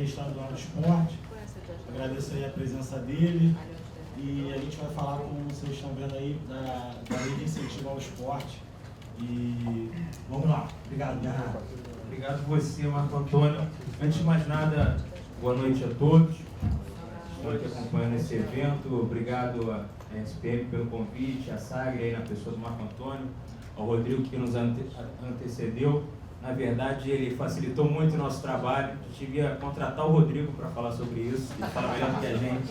Secretaria Estadual do Esporte. Agradeço aí a presença dele. E a gente vai falar, como vocês estão vendo aí, da lei de incentivo ao esporte. E vamos lá. Obrigado, Bernardo. Obrigado você, Marco Antônio. Antes de mais nada, boa noite a todos que estão aqui acompanhando esse evento. Obrigado à SPM pelo convite, à Sagre, aí na pessoa do Marco Antônio, ao Rodrigo que nos antecedeu. Na verdade, ele facilitou muito o nosso trabalho. A gente devia contratar o Rodrigo para falar sobre isso, ele fala melhor que a gente.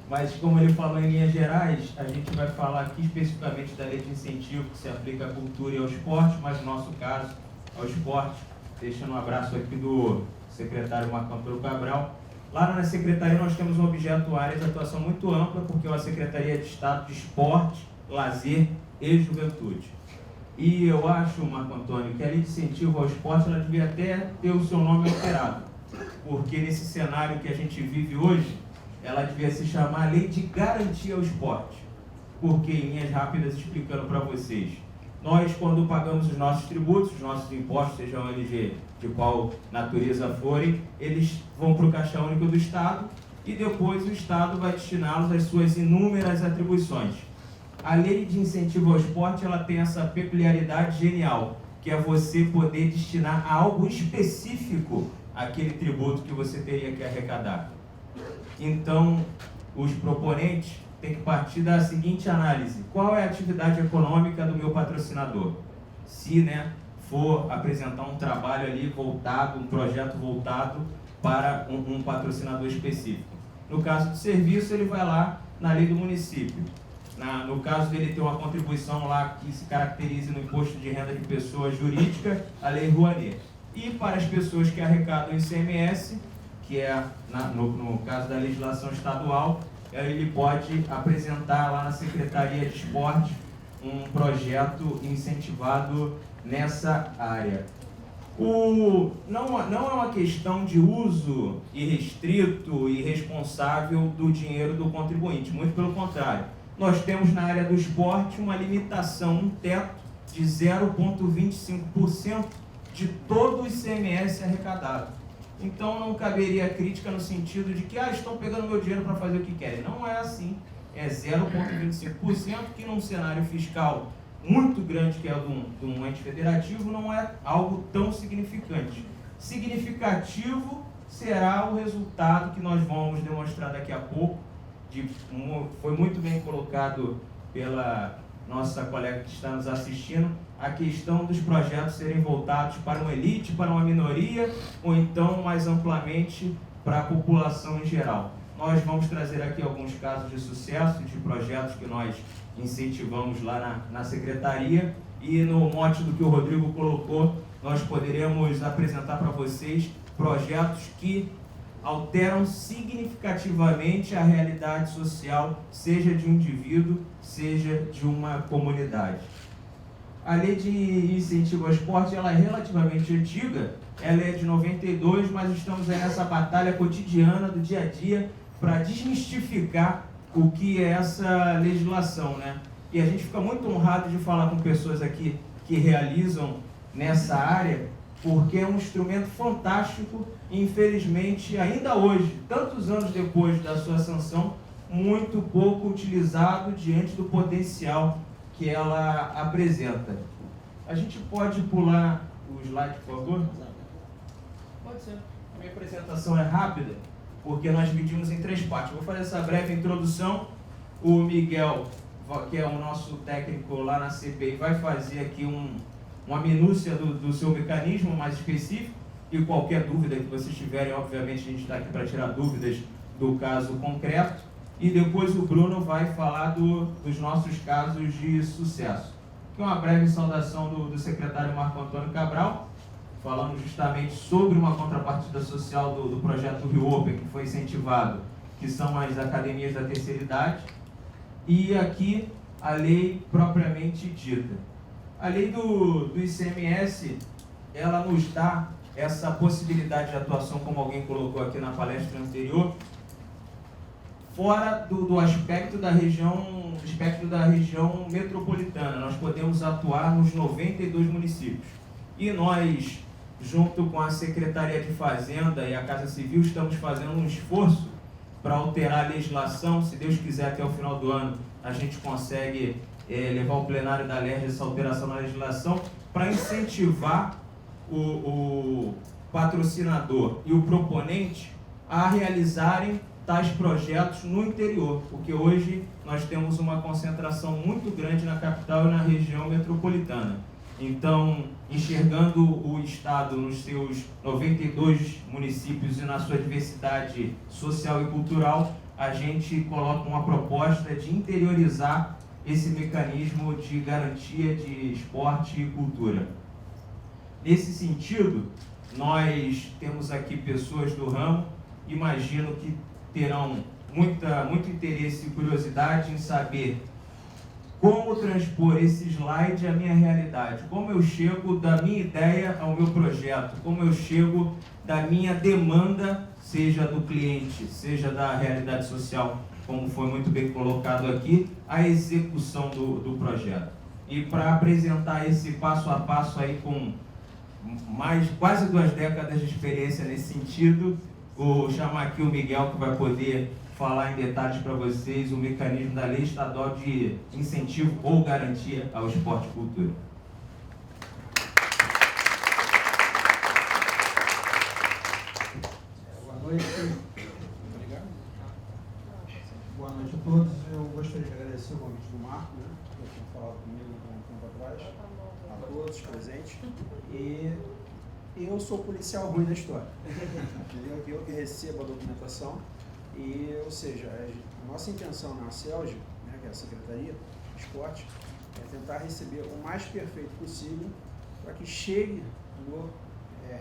Mas, como ele falou em linhas gerais, a gente vai falar aqui especificamente da lei de incentivo que se aplica à cultura e ao esporte, mas no nosso caso, ao esporte, deixando um abraço aqui do secretário Marco Antônio Cabral. Lá na Secretaria nós temos um objeto, área de atuação muito ampla, porque é uma Secretaria de Estado de Esporte, Lazer e Juventude. E eu acho, Marco Antônio, que a lei de incentivo ao esporte ela devia até ter o seu nome alterado, porque nesse cenário que a gente vive hoje, ela devia se chamar Lei de Garantia ao Esporte. Porque, em linhas rápidas, explicando para vocês, nós, quando pagamos os nossos tributos, os nossos impostos, sejam eles de qual natureza forem, eles vão para o Caixa Único do Estado e depois o Estado vai destiná-los às suas inúmeras atribuições. A Lei de Incentivo ao Esporte ela tem essa peculiaridade genial, que é você poder destinar a algo específico aquele tributo que você teria que arrecadar. Então, os proponentes têm que partir da seguinte análise: qual é a atividade econômica do meu patrocinador? Se for apresentar um trabalho ali voltado, um projeto voltado para um patrocinador específico. No caso do serviço, ele vai lá na lei do município. No caso dele ter uma contribuição lá que se caracterize no imposto de renda de pessoa jurídica, a lei Rouanet. E para as pessoas que arrecadam ICMS, que é, no caso da legislação estadual, ele pode apresentar lá na Secretaria de Esporte um projeto incentivado nessa área. Não é uma questão de uso irrestrito e irresponsável do dinheiro do contribuinte, muito pelo contrário. Nós temos na área do esporte uma limitação, um teto de 0,25% de todo o ICMS arrecadado. Então não caberia crítica no sentido de que estão pegando meu dinheiro para fazer o que querem. Não é assim. É 0,25%, que num cenário fiscal muito grande, que é de um ente federativo, não é algo tão significante. Significativo será o resultado que nós vamos demonstrar daqui a pouco. Foi muito bem colocado pela nossa colega que está nos assistindo, a questão dos projetos serem voltados para uma elite, para uma minoria, ou então mais amplamente para a população em geral. Nós vamos trazer aqui alguns casos de sucesso de projetos que nós incentivamos lá na Secretaria, e no mote do que o Rodrigo colocou, nós poderemos apresentar para vocês projetos que alteram significativamente a realidade social, seja de um indivíduo, seja de uma comunidade. A lei de incentivo ao esporte ela é relativamente antiga, ela é de 92, mas estamos aí nessa batalha cotidiana do dia a dia para desmistificar o que é essa legislação, E a gente fica muito honrado de falar com pessoas aqui que realizam nessa área, porque é um instrumento fantástico e, infelizmente, ainda hoje, tantos anos depois da sua sanção, muito pouco utilizado diante do potencial que ela apresenta. A gente pode pular o slide, por favor? Pode ser. A minha apresentação é rápida, porque nós dividimos em 3 partes. Vou fazer essa breve introdução. O Miguel, que é o nosso técnico lá na CPI, vai fazer aqui uma minúcia do seu mecanismo mais específico, e qualquer dúvida que vocês tiverem, obviamente a gente está aqui para tirar dúvidas do caso concreto, e depois o Bruno vai falar dos nossos casos de sucesso. Aqui uma breve saudação do secretário Marco Antônio Cabral, falando justamente sobre uma contrapartida social do projeto Rio Open, que foi incentivado, que são as academias da terceira idade, e aqui a lei propriamente dita. A lei do ICMS, ela nos dá essa possibilidade de atuação, como alguém colocou aqui na palestra anterior, fora do aspecto da região metropolitana. Nós podemos atuar nos 92 municípios. E nós junto com a Secretaria de Fazenda e a Casa Civil, estamos fazendo um esforço para alterar a legislação. Se Deus quiser, até o final do ano, a gente consegue levar ao plenário da LERJ essa alteração na legislação para incentivar o patrocinador e o proponente a realizarem tais projetos no interior, porque hoje nós temos uma concentração muito grande na capital e na região metropolitana. Então, enxergando o Estado nos seus 92 municípios e na sua diversidade social e cultural, a gente coloca uma proposta de interiorizar esse mecanismo de garantia de esporte e cultura. Nesse sentido, nós temos aqui pessoas do ramo, imagino que terão muito interesse e curiosidade em saber como transpor esse slide à minha realidade, como eu chego da minha ideia ao meu projeto, como eu chego da minha demanda, seja do cliente, seja da realidade social, como foi muito bem colocado aqui, a execução do projeto. E para apresentar esse passo a passo aí com quase 2 décadas de experiência nesse sentido, vou chamar aqui o Miguel, que vai poder falar em detalhes para vocês o mecanismo da Lei Estadual de Incentivo ou Garantia ao Esporte e Cultura. Boa noite. Obrigado. Boa noite a todos. Eu gostaria de agradecer o convite do Marco, que tinha falado comigo há um tempo atrás, a todos presentes. E eu sou o policial ruim da história. Eu que recebo a documentação. E, ou seja, a nossa intenção na CELG, que é a Secretaria de Esporte, é tentar receber o mais perfeito possível para que chegue no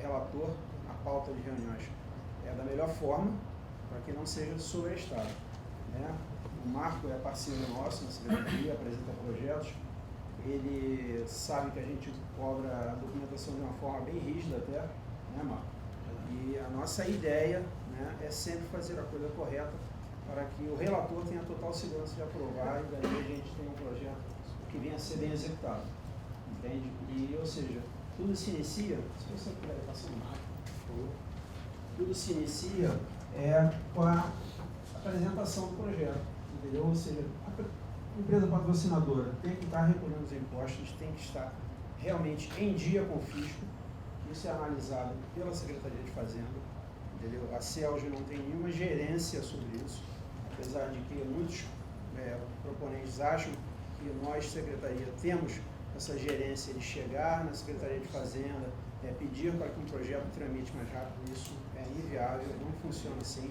relator a pauta de reuniões da melhor forma, para que não seja sobreestado. O Marco é parceiro nosso na Secretaria, apresenta projetos, ele sabe que a gente cobra a documentação de uma forma bem rígida até, Marco? E a nossa ideia é sempre fazer a coisa correta para que o relator tenha total segurança de aprovar e daí a gente tenha um projeto que venha a ser bem executado, entende? E, ou seja, tudo se inicia, se você puder passar no mapa, por favor, tudo se inicia com a apresentação do projeto, entendeu? Ou seja, a empresa patrocinadora tem que estar recolhendo os impostos, tem que estar realmente em dia com o fisco, isso é analisado pela Secretaria de Fazenda. Entendeu? A CELG não tem nenhuma gerência sobre isso, apesar de que muitos proponentes acham que nós, Secretaria, temos essa gerência de chegar na Secretaria de Fazenda, pedir para que um projeto tramite mais rápido. Isso é inviável, não funciona assim,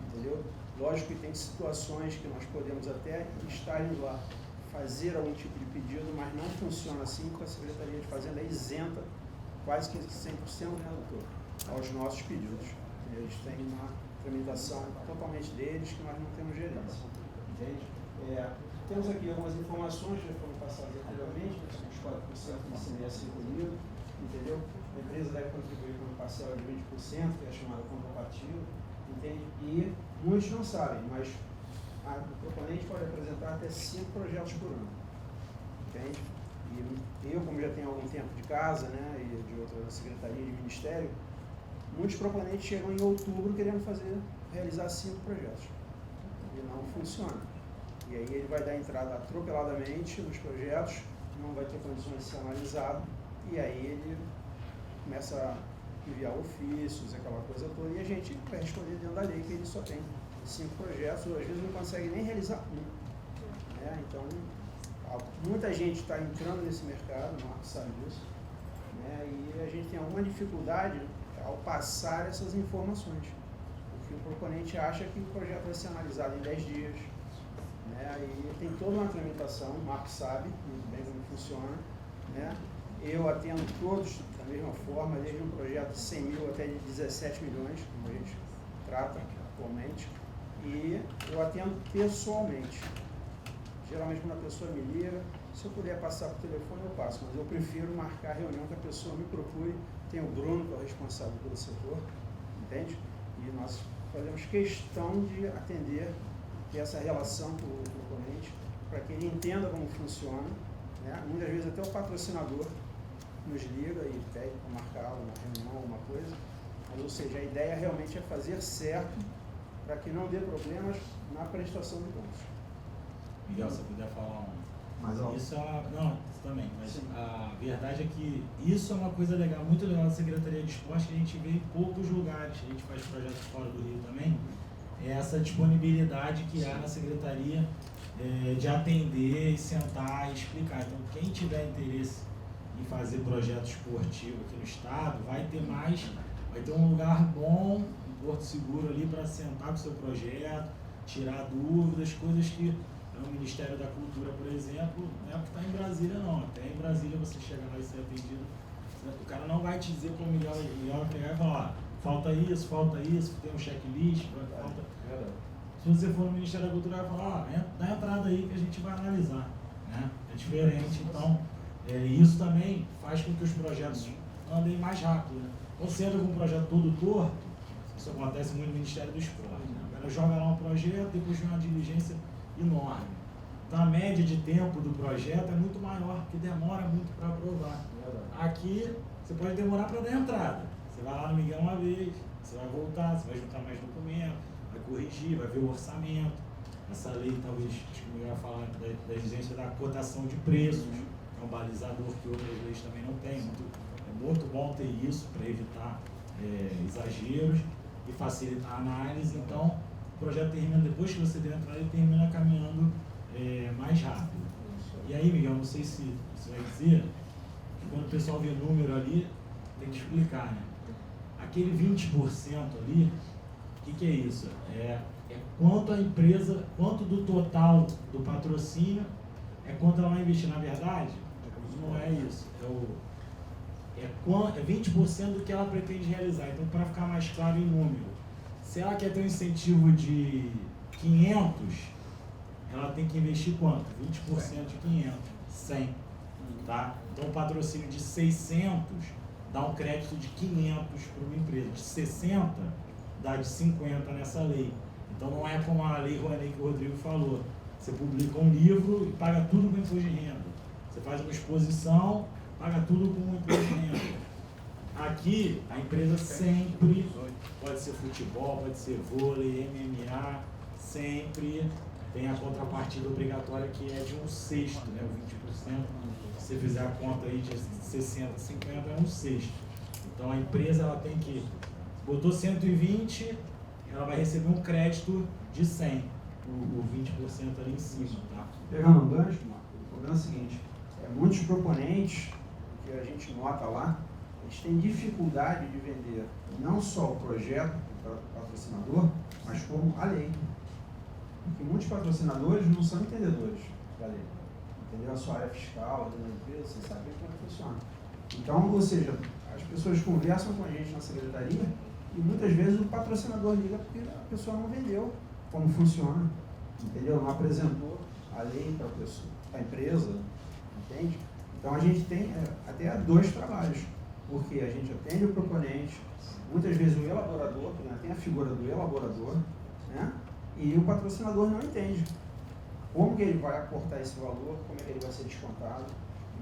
entendeu? Lógico que tem situações que nós podemos até estar indo lá fazer algum tipo de pedido, mas não funciona assim, porque a Secretaria de Fazenda é isenta quase que 100%, doutor, aos nossos pedidos. Eles têm uma tramitação totalmente deles que nós não temos gerência, entende? Temos aqui algumas informações que já foram passadas anteriormente, os 4% do ICMS recolhido, entendeu? A empresa deve contribuir com uma parcela de 20%, que é a chamada contrapartida, entende? E muitos não sabem, mas o proponente pode apresentar até 5 projetos por ano, entende? E eu, como já tenho algum tempo de casa, e de outra secretaria de ministério, muitos proponentes chegam em outubro querendo realizar 5 projetos. E não funciona. E aí ele vai dar entrada atropeladamente nos projetos, não vai ter condições de ser analisado, e aí ele começa a enviar ofícios, aquela coisa toda, e a gente vai responder dentro da lei que ele só tem 5 projetos, ou às vezes não consegue nem realizar um. Então, muita gente está entrando nesse mercado, o Marcos sabe disso, e a gente tem alguma dificuldade ao passar essas informações, porque o proponente acha que o projeto vai ser analisado em 10 dias, e tem toda uma tramitação, o Marcos sabe muito bem como funciona, eu atendo todos da mesma forma, desde um projeto de 100 mil até de 17 milhões, como a gente trata atualmente, e eu atendo pessoalmente. Geralmente quando a pessoa me liga, se eu puder passar por telefone eu passo, mas eu prefiro marcar a reunião que a pessoa me procure. Tem o Bruno, que é o responsável pelo setor, entende? E nós fazemos questão de atender, ter essa relação com o proponente, para que ele entenda como funciona, Muitas vezes até o patrocinador nos liga e pede para marcar uma reunião, alguma coisa. Mas, ou seja, a ideia realmente é fazer certo para que não dê problemas na prestação de contas. Miguel, se você puder falar Mas, ó, isso não, isso também, mas sim. a verdade é que isso é uma coisa legal, muito legal da Secretaria de Esporte, que a gente vê em poucos lugares, a gente faz projetos fora do Rio também, é essa disponibilidade que há na Secretaria de atender e sentar e explicar. Então, quem tiver interesse em fazer projeto esportivo aqui no estado, vai ter um lugar bom, um porto seguro ali para sentar com o seu projeto, tirar dúvidas, coisas que o Ministério da Cultura, por exemplo, não é porque está em Brasília não, até em Brasília você chegar lá e ser atendido, o cara não vai te dizer como Miguel vai pegar e falar, falta isso, tem um checklist, falta... Se você for no Ministério da Cultura, vai falar, dá entrada aí que a gente vai analisar, né? É diferente, então, isso também faz com que os projetos andem mais rápido, né? Ou se entra com um projeto todo torto, isso acontece muito no Ministério do Esporte, né? O cara joga lá um projeto, depois de uma diligência enorme. Então a média de tempo do projeto é muito maior, porque demora muito para aprovar. Aqui, você pode demorar para dar entrada. Você vai lá no Miguel uma vez, você vai voltar, você vai juntar mais documentos, vai corrigir, vai ver o orçamento. Essa lei, talvez, acho que o Miguel vai falar da exigência da cotação de preços, é um balizador que outras leis também não têm. É muito bom ter isso para evitar exageros e facilitar a análise. Então, o projeto termina, depois que você der entrada, ele termina caminhando mais rápido. E aí, Miguel, não sei se você vai dizer, que quando o pessoal vê número ali, tem que explicar, né? Aquele 20% ali, o que é isso? É quanto a empresa, quanto do total do patrocínio, é quanto ela vai investir. Na verdade, não é isso. É 20% do que ela pretende realizar. Então, para ficar mais claro em número, se ela quer ter um incentivo de 500, ela tem que investir quanto? 20% de 500, 100, tá? Então, o patrocínio de 600 dá um crédito de 500 para uma empresa, de 60 dá de 50 nessa lei. Então, não é como a Lei Rouanet que o Rodrigo falou. Você publica um livro e paga tudo com imposto de renda. Você faz uma exposição, paga tudo com imposto de renda. Aqui, a empresa sempre, pode ser futebol, pode ser vôlei, MMA, sempre tem a contrapartida obrigatória que é de 1/6, né, o 20%. Se você fizer a conta aí de 60, 50, é 1/6. Então a empresa ela tem que, botou 120, ela vai receber um crédito de 100, o 20% ali em cima, tá? Pegando um gancho, Marco, o problema é o seguinte, muitos proponentes, que a gente nota lá, eles têm dificuldade de vender não só o projeto para o patrocinador, mas como a lei. Porque muitos patrocinadores não são entendedores da lei. Entendeu? A sua área fiscal, da empresa, você sabe como funciona. Então, ou seja, as pessoas conversam com a gente na secretaria e muitas vezes o patrocinador liga porque a pessoa não vendeu como funciona, entendeu? Não apresentou a lei para a empresa, entende? Então, a gente tem até 2 trabalhos, porque a gente atende o proponente, muitas vezes o elaborador, né, tem a figura do elaborador, né, e o patrocinador não entende como que ele vai aportar esse valor, como é que ele vai ser descontado.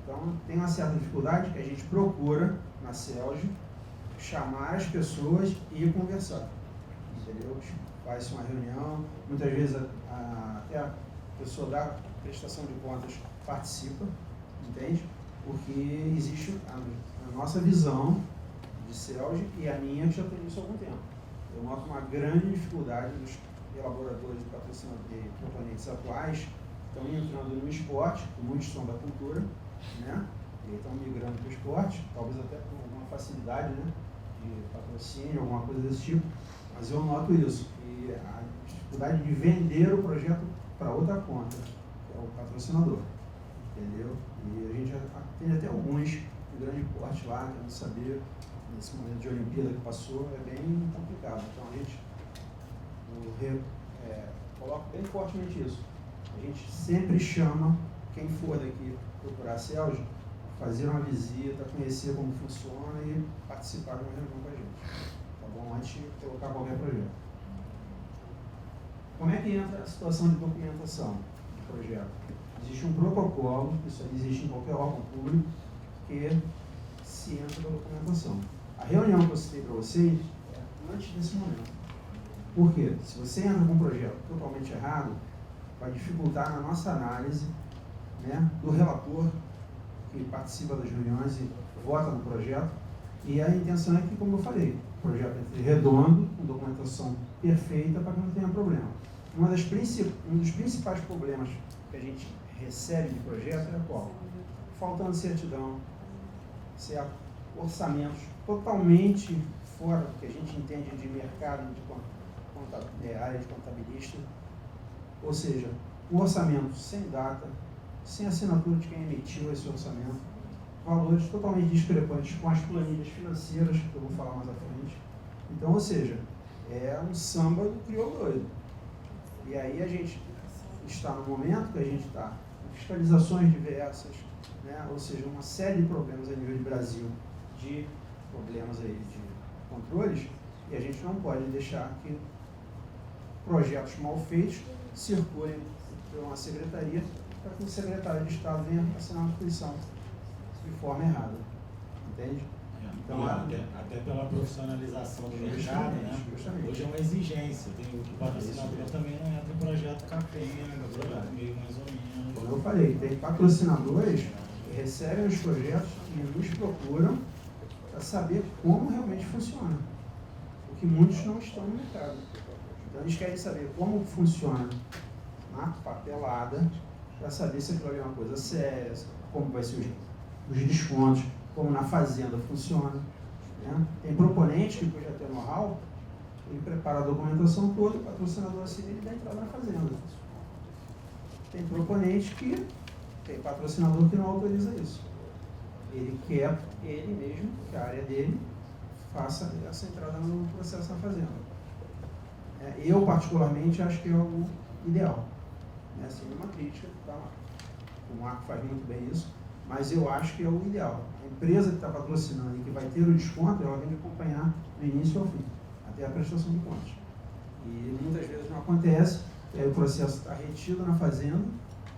Então, tem uma certa dificuldade que a gente procura, na CELG, chamar as pessoas e conversar, entendeu? Faz uma reunião, muitas vezes até a pessoa da prestação de contas participa, entende? Porque existe a nossa visão de CELG e a minha que já tem isso há algum tempo. Eu noto uma grande dificuldade dos elaboradores e patrocinadores de proponentes atuais que estão entrando no esporte, muitos são da cultura, né? E estão migrando para o esporte, talvez até com alguma facilidade, né? De patrocínio, alguma coisa desse tipo, mas eu noto isso, e a dificuldade de vender o projeto para outra conta, que é o patrocinador, entendeu? E a gente tem até alguns de grande porte lá, querendo saber, nesse momento de Olimpíada que passou, é bem complicado. Então a gente coloca bem fortemente isso. A gente sempre chama quem for daqui procurar a CELG, fazer uma visita, conhecer como funciona e participar de uma reunião com a gente. Tá bom? Antes de colocar qualquer projeto. Como é que entra a situação de documentação do projeto? Existe um protocolo, isso existe em qualquer órgão público, que se entra na documentação. A reunião que eu citei para vocês é antes desse momento. Por quê? Se você entra com um projeto totalmente errado, vai dificultar na nossa análise, né, do relator que participa das reuniões e vota no projeto. E a intenção é que, como eu falei, o projeto entre redondo, com documentação perfeita para que não tenha problema. Um dos principais problemas que a gente recebe de projeto é qual? Faltando certidão, certo? Orçamentos totalmente fora do que a gente entende de mercado, de área de contabilista. Ou seja, o orçamento sem data, sem assinatura de quem emitiu esse orçamento, valores totalmente discrepantes com as planilhas financeiras, que eu vou falar mais à frente. Então, ou seja, é um samba do crioulo doido. E aí a gente está no momento que a gente está com fiscalizações diversas, né? Ou seja, uma série de problemas a nível de Brasil, de problemas aí de controles, e a gente não pode deixar que projetos mal feitos circulem por uma secretaria para que o secretário de Estado venha assinar uma instituição de forma errada. Entende? Então, até pela profissionalização do mercado, né? Justamente. Hoje é uma exigência. Tem o patrocinador também não entra em projeto capenga, meio mais ou menos. Como eu falei, tem patrocinadores que recebem os projetos e nos procuram para saber como realmente funciona. Porque muitos não estão no mercado. Então eles querem saber como funciona na papelada, para saber se aquilo ali é uma coisa séria, como vai ser os descontos, como na fazenda funciona. Né? Tem proponente que, por já ter know-how, ele prepara a documentação toda, o patrocinador assina e ele dá entrada na fazenda. Tem proponente que tem patrocinador que não autoriza isso. Ele quer, ele mesmo, que a área dele, faça essa entrada no processo na fazenda. Eu, particularmente, acho que é o ideal. Sem nenhuma crítica, tá? O Marco faz muito bem isso, mas eu acho que é o ideal. A empresa que está patrocinando e que vai ter o desconto, ela tem que acompanhar do início ao fim, até a prestação de contas. E muitas vezes não acontece, aí o processo está retido na fazenda,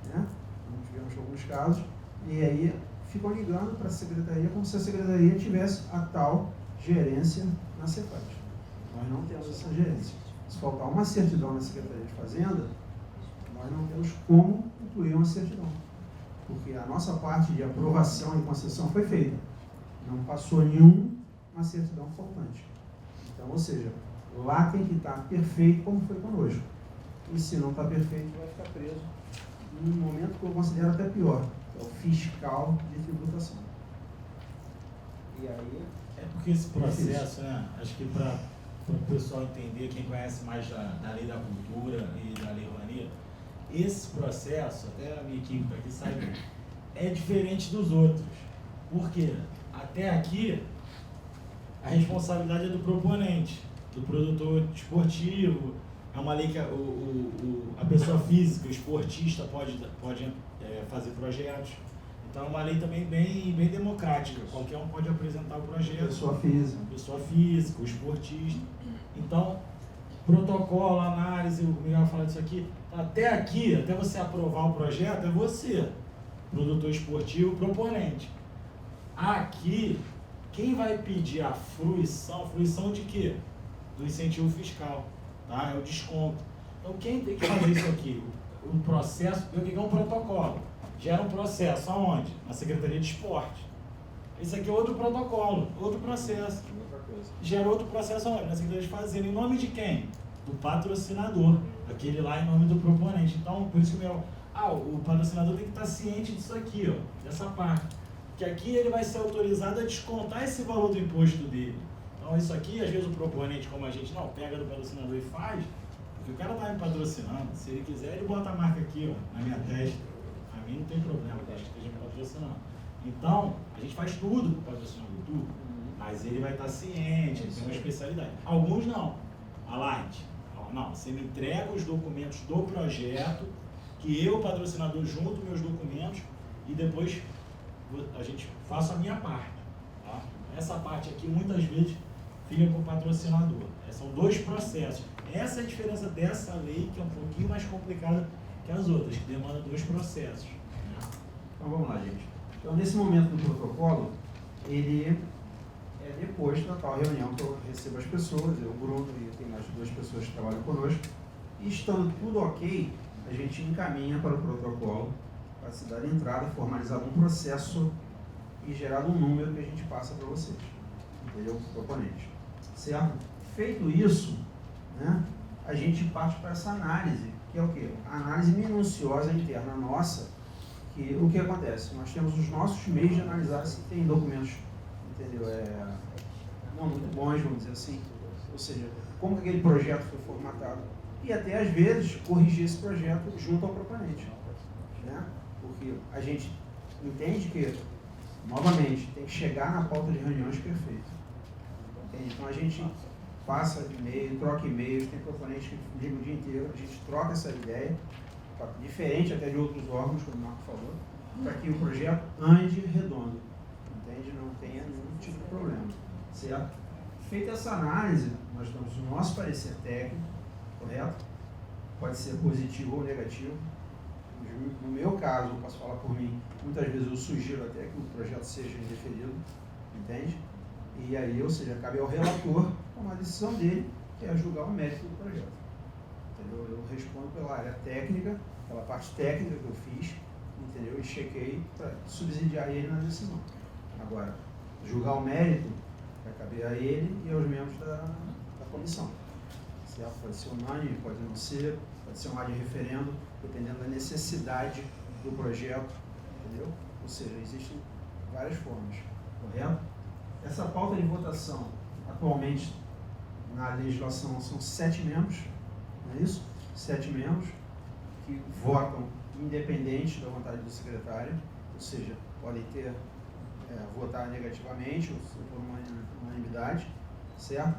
né? Nós tivemos alguns casos, e aí ficam ligando para a secretaria como se a secretaria tivesse a tal gerência na Cefaz. Nós não temos essa gerência. Se faltar uma certidão na Secretaria de Fazenda, nós não temos como incluir uma certidão. Porque a nossa parte de aprovação e concessão foi feita. Não passou nenhuma certidão faltante. Então, ou seja, lá tem que estar perfeito como foi conosco. E se não está perfeito, vai ficar preso num momento que eu considero até pior, que é o fiscal de tributação. E aí... É porque esse processo, né, acho que para o pessoal entender, quem conhece mais da lei da cultura e da lei Rouanet, esse processo, até a minha equipe para que saiba, é diferente dos outros. Por quê? Até aqui, a responsabilidade é do proponente, do produtor esportivo. É uma lei que a pessoa física, o esportista, pode fazer projetos. Então é uma lei também bem democrática. Qualquer um pode apresentar o projeto. Pessoa física, o esportista. Então, protocolo, análise, o Miguel vai falar disso aqui. Até aqui, até você aprovar o projeto, é você, produtor esportivo, proponente. Aqui, quem vai pedir a fruição de quê? Do incentivo fiscal, tá? É o desconto. Então, quem tem que fazer isso aqui? O processo, o que é um protocolo? Gera um processo aonde? Na Secretaria de Esporte. Esse aqui é outro protocolo, outro processo. Gera outro processo aonde? Na Secretaria de Fazenda. Em nome de quem? Do patrocinador. Aquele lá em nome do proponente. Então, por isso que o patrocinador tem que estar ciente disso aqui, ó, dessa parte. Que aqui ele vai ser autorizado a descontar esse valor do imposto dele. Então, isso aqui, às vezes o proponente, como a gente, não, pega do patrocinador e faz, porque o cara está me patrocinando. Se ele quiser, ele bota a marca aqui, ó, na minha testa. A mim não tem problema, desde que esteja me patrocinando. Então, a gente faz tudo para o patrocinador, tudo. Mas ele vai estar ciente, ele tem uma especialidade. Alguns não. A Light. Não, você me entrega os documentos do projeto, que eu, patrocinador, junto meus documentos e depois a gente faça a minha parte. Tá? Essa parte aqui, muitas vezes, fica com o patrocinador. São dois processos. Essa é a diferença dessa lei, que é um pouquinho mais complicada que as outras, que demanda dois processos. Né? Então, vamos lá, gente. Então, nesse momento do protocolo, ele é depois da tal reunião que eu recebo as pessoas, eu, o Bruno e tem mais 2 pessoas que trabalham conosco, e estando tudo ok, a gente encaminha para o protocolo, para se dar entrada, formalizado um processo e gerado um número que a gente passa para vocês, entendeu? Para o proponente, certo? Feito isso, né, a gente parte para essa análise, que é o quê? A análise minuciosa interna nossa, que o que acontece? Nós temos os nossos meios de analisar se tem documentos, entendeu? Não muito bons, vamos dizer assim, ou seja, como aquele projeto foi formatado, e até às vezes corrigir esse projeto junto ao proponente, né? Porque a gente entende que, novamente, tem que chegar na pauta de reuniões perfeito, entende? Então a gente passa de e-mail, troca e-mails, tem proponente que liga o dia inteiro, a gente troca essa ideia, diferente até de outros órgãos, como o Marco falou, para que o projeto ande redondo, entende? Não tenha nenhum tipo de problema, certo? Feita essa análise, nós damos o nosso parecer técnico, correto? Pode ser positivo ou negativo. No meu caso, eu posso falar por mim, muitas vezes eu sugiro até que o projeto seja indeferido, entende? E aí, ou seja, cabe ao relator tomar a decisão dele, que é julgar o mérito do projeto. Entendeu? Eu respondo pela área técnica, pela parte técnica que eu fiz, entendeu? E chequei para subsidiar ele na decisão. Agora, julgar o mérito vai caber a ele e aos membros da comissão. Certo? Pode ser unânime, pode não ser, pode ser um ad referendo, dependendo da necessidade do projeto, entendeu? Ou seja, existem várias formas, correto? Essa pauta de votação, atualmente, na legislação, são 7 membros, não é isso? 7 membros que votam independente da vontade do secretário, ou seja, podem ter, votar negativamente ou por uma unanimidade, certo?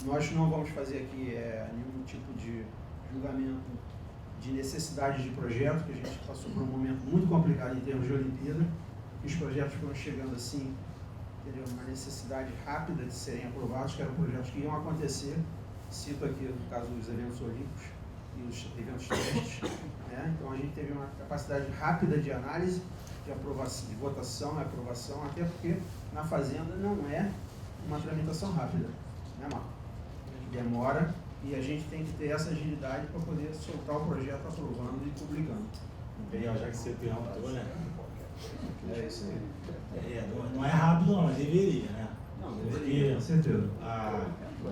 Nós não vamos fazer aqui nenhum tipo de julgamento de necessidade de projeto, que a gente passou por um momento muito complicado em termos de Olimpíada, que os projetos foram chegando assim, entendeu? Uma necessidade rápida de serem aprovados, que eram projetos que iam acontecer, cito aqui no caso dos eventos olímpicos e os eventos testes, né? Então a gente teve uma capacidade rápida de análise, de aprovação, de votação e aprovação, até porque na Fazenda não é uma tramitação rápida, né, Marco? Demora e a gente tem que ter essa agilidade para poder soltar o projeto aprovando e publicando. Bem, já que você perguntou, né? É isso aí. Não é rápido não, mas deveria, né? Não, deveria. Com certeza.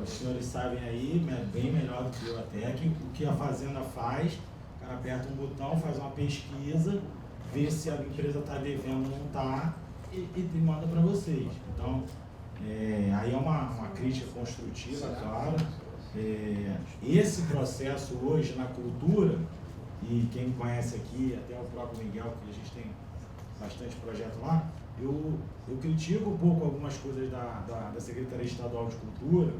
Os senhores sabem aí, bem melhor do que eu até, que o que a Fazenda faz, o cara aperta um botão, faz uma pesquisa, vê se a empresa está devendo ou não está e manda para vocês. Então, aí é uma crítica construtiva, claro. Esse processo hoje na cultura, e quem me conhece aqui, até o próprio Miguel, que a gente tem bastante projeto lá, eu critico um pouco algumas coisas da Secretaria Estadual de Cultura,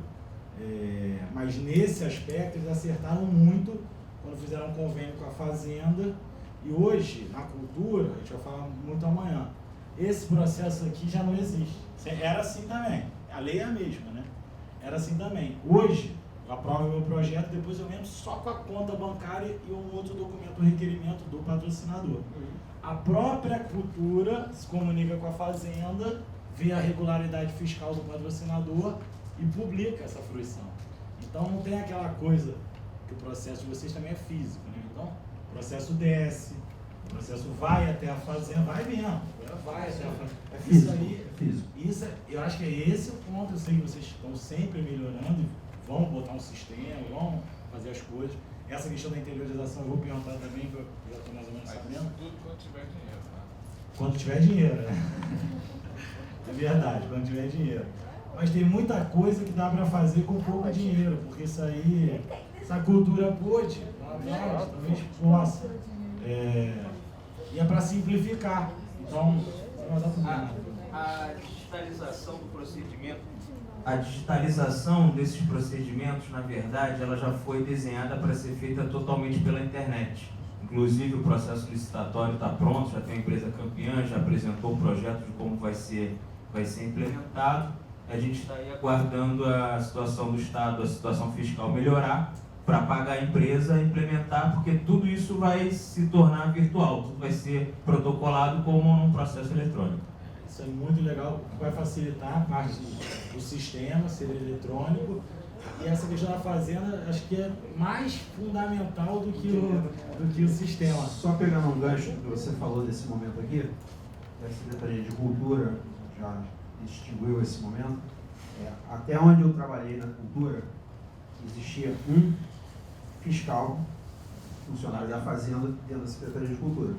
mas nesse aspecto eles acertaram muito quando fizeram um convênio com a Fazenda, e hoje, na cultura, a gente vai falar muito amanhã, esse processo aqui já não existe. Era assim também, a lei é a mesma, né? Era assim também. Hoje, eu aprovo o meu projeto, depois eu entro só com a conta bancária e um outro documento, um requerimento do patrocinador. A própria cultura se comunica com a Fazenda, vê a regularidade fiscal do patrocinador e publica essa fruição. Então não tem aquela coisa que o processo de vocês também é físico, né? Então o processo desce, o processo vai até a Fazenda, vai mesmo, vai até a Fazenda. É físico, isso aí, é físico. Isso, eu acho que é esse o ponto. Eu sei que vocês estão sempre melhorando e vão botar um sistema, vão fazer as coisas. Essa questão da interiorização eu vou perguntar também, que eu já estou mais ou menos sabendo. Tudo quando tiver dinheiro, tá? Quando tiver dinheiro, né? É verdade, quando tiver dinheiro. Mas tem muita coisa que dá para fazer com pouco dinheiro, porque isso aí, essa cultura pode, talvez possa. E é para simplificar. Então, você vai dar tudo. A digitalização desses procedimentos, na verdade, ela já foi desenhada para ser feita totalmente pela internet. Inclusive, o processo licitatório está pronto, já tem a empresa campeã, já apresentou o projeto de como vai ser implementado. A gente está aí aguardando a situação do Estado, a situação fiscal melhorar, para pagar a empresa e implementar, porque tudo isso vai se tornar virtual, tudo vai ser protocolado como num processo eletrônico. isso é muito legal, vai facilitar a parte do sistema, ser eletrônico. E essa questão da fazenda, acho que é mais fundamental do que o sistema. Só pegando um gancho que você falou desse momento aqui, a Secretaria de Cultura já distinguiu esse momento. Até onde eu trabalhei na cultura, existia um fiscal, funcionário da Fazenda, dentro da Secretaria de Cultura.